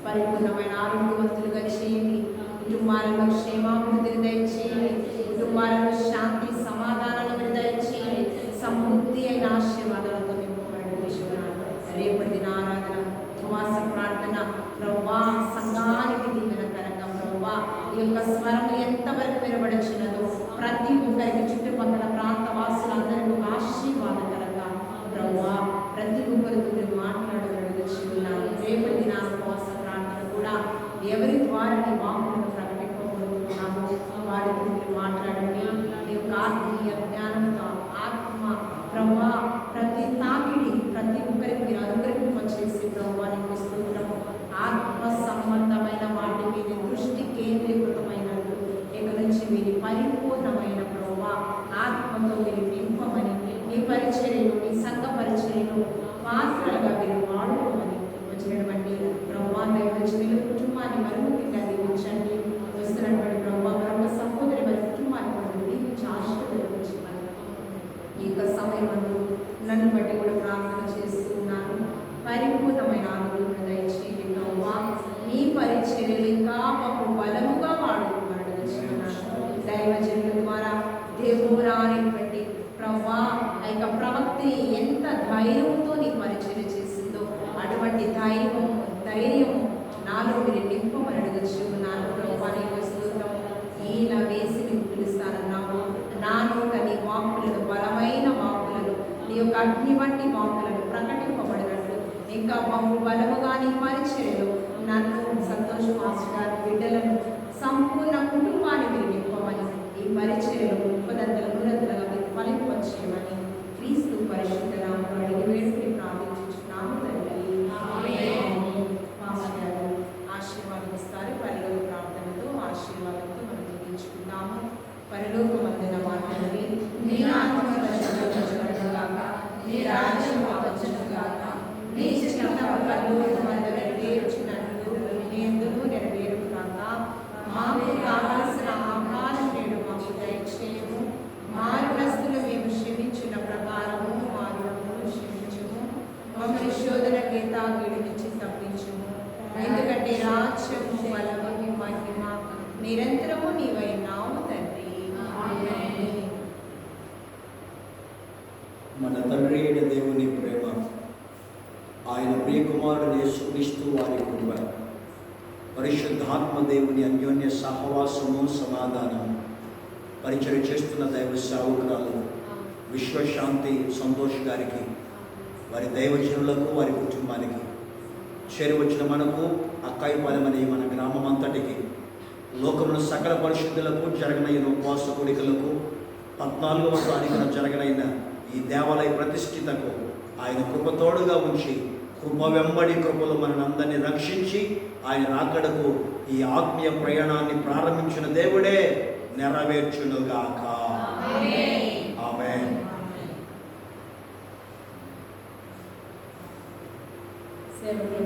పరిపూర్ణమైన ఆరోగ్యవంతులుగా చేయండి. కుటుంబాలలో క్షేమాభివృద్ధిని దయచేయండి. కుటుంబాలలో శాంతి సమాధానాలను దయచేయండి. సమృద్ధి అయిన ఆశీర్వాదాలతో నింపబడుచున్నారు. రేపటి దిన ఆరాధన, ఉపవాస ప్రార్థన ప్రభువా సంఘానికి దీవెనకరంగా ప్రభువా ఈ యొక్క స్వరం ఎంతవరకు వినబడుచున్నదో ప్రతి ఒక్కరికి చుట్టుపక్కల ప్రాంత వాసులందరికీ ఒక ఆశీర్వాదకరంగా ప్రభువా ప్రతి ఒక్కరితో మీరు మాట్లాడగలుగుచున్నారు. రేపటి దిన ఉపవాస ప్రార్థన కూడా ఎవరి ద్వారా నీ వాక్కులను ప్రకటింపబోతున్నాము వారితో మీరు మాట్లాడండి. నీ యొక్క ఆత్మీయ జ్ఞానంతో ఆత్మ ప్రభువా ప్రతి తాకిడి ప్రతి ఒక్కరికి మీరు అనుగ్రహింపచేసి ప్రభువా నీకు స్తోత్రము. ఆత్మ సంబంధమైన వాటి మీద దృష్టి కేంద్రీకృతమైనట్టు ఇక నుంచి వీరి పరిపూర్ణమైన ప్రభువా ఆత్మతో మీరు నింపమని, నీ పరిచర్యలు నీ సంఘ పరిచర్యలు పాత్రలుగా మీరు వాడుకోమని వచ్చినటువంటి ప్రభువా దైవజనుల కుటుంబాన్ని మరుగుగా దీవించండి. వస్తున్నటువంటి ప్రభువా మరొక సహోదరి వారి కుటుంబాన్ని మనం దీవించి ఆశీర్వదించమని ఈ యొక్క సమయంలో నన్ను బట్టి కూడా ప్రార్థన చేస్తున్నాను. పరిపూర్ణమైన ఆనందం దయచేయండి ప్రభువా. నీ పరిచర్యలు ఇంకా మాకు బలముగా వాడుకున్నాడు. దైవజనుల ద్వారా దేవురానేటువంటి ప్రభువా ఆ యొక్క ప్రవక్తి ఎంత ధైర్యంతో నీ పరిచర్య చేసిందో అటువంటి ధైర్యము నాలో మీరు నింపమని అడుగుచున్నాను ప్రభువా. నీకు స్తోత్రం. ఈయన వేసి నీకు పిలుస్తానన్నావు. నాను నీ వాక్కులను బలమైన వాక్కులను నీ యొక్క అగ్ని వంటి వాక్కులను ప్రకటింపబడినట్లు ఇంకా బహు బలముగా నీ పరిచర్యలో నన్ను సంతోష్ మాస్టర్ గారి బిడ్డలను సంపూర్ణ కుటుంబాన్ని మీరు నింపమని ఈ పరిచర్యలో ఉపదంతల నూరంతలుగా మీరు ఫలింపచేయమని క్రీస్తు పరిశుద్ధ నామములో అడిగి వేడుకుని ప్రార్థించుచున్నాము తండ్రి. మాస్టర్ గారు ఆశీర్వాదం ఇస్తారు. పరలోక ప్రార్థనతో ఆశీర్వాదంతో మనం ముగించుకుందాము. పరలోకమందున మా తండ్రి, నీ నామము పరిశుద్ధపరచబడుగాక, నీ రాజ్యం వచ్చుగాక, నీ చిత్తము పరలోకమందు నెరవేర్చున్నట్లు భూమియందును నెరవేరుగాక. మాకు కావలసిన ఆహారం నేడు మాకు దయచేయము. మా రుణస్తులు మేము క్షమించిన ప్రకారము మా రుణములు క్షమించుము. మమ్మల్ని శోధనకి తాకిడి నుంచి తప్పించుము. ఎందుకంటే రాజ్యము బలము మహిమ నిరంతరము నీవైనావు తండ్రి. మన తండ్రి అయిన దేవుని ప్రేమ, ఆయన ప్రియకుమారుడు యేసుక్రీస్తు వారి కృప, పరిశుద్ధాత్మ దేవుని అన్యోన్య సహవాసము సమాధానము, పరిచయం చేస్తున్న దైవ సేవకురాలు విశ్వశాంతి సంతోష్ గారికి, వారి దైవజనులకు, వారి కుటుంబానికి, చేరువచ్చిన మనకు అక్కాయిపాలెం అనే మన గ్రామం అంతటికి, లోకముల సకల పరిశుద్ధులకు జరగనైన ఉపవాస కూడికలకు 14వ తారీఖున జరగనైన ఈ దేవాలయ ప్రతిష్ఠితకు ఆయన కృపతోడుగా ఉంచి కృప వెంబడి కృపలు మనందరినీ రక్షించి ఆయన రాకడకు ఈ ఆత్మీయ ప్రయాణాన్ని ప్రారంభించిన దేవుడే నెరవేర్చునుగాక. ఆమేన్. సేవకులు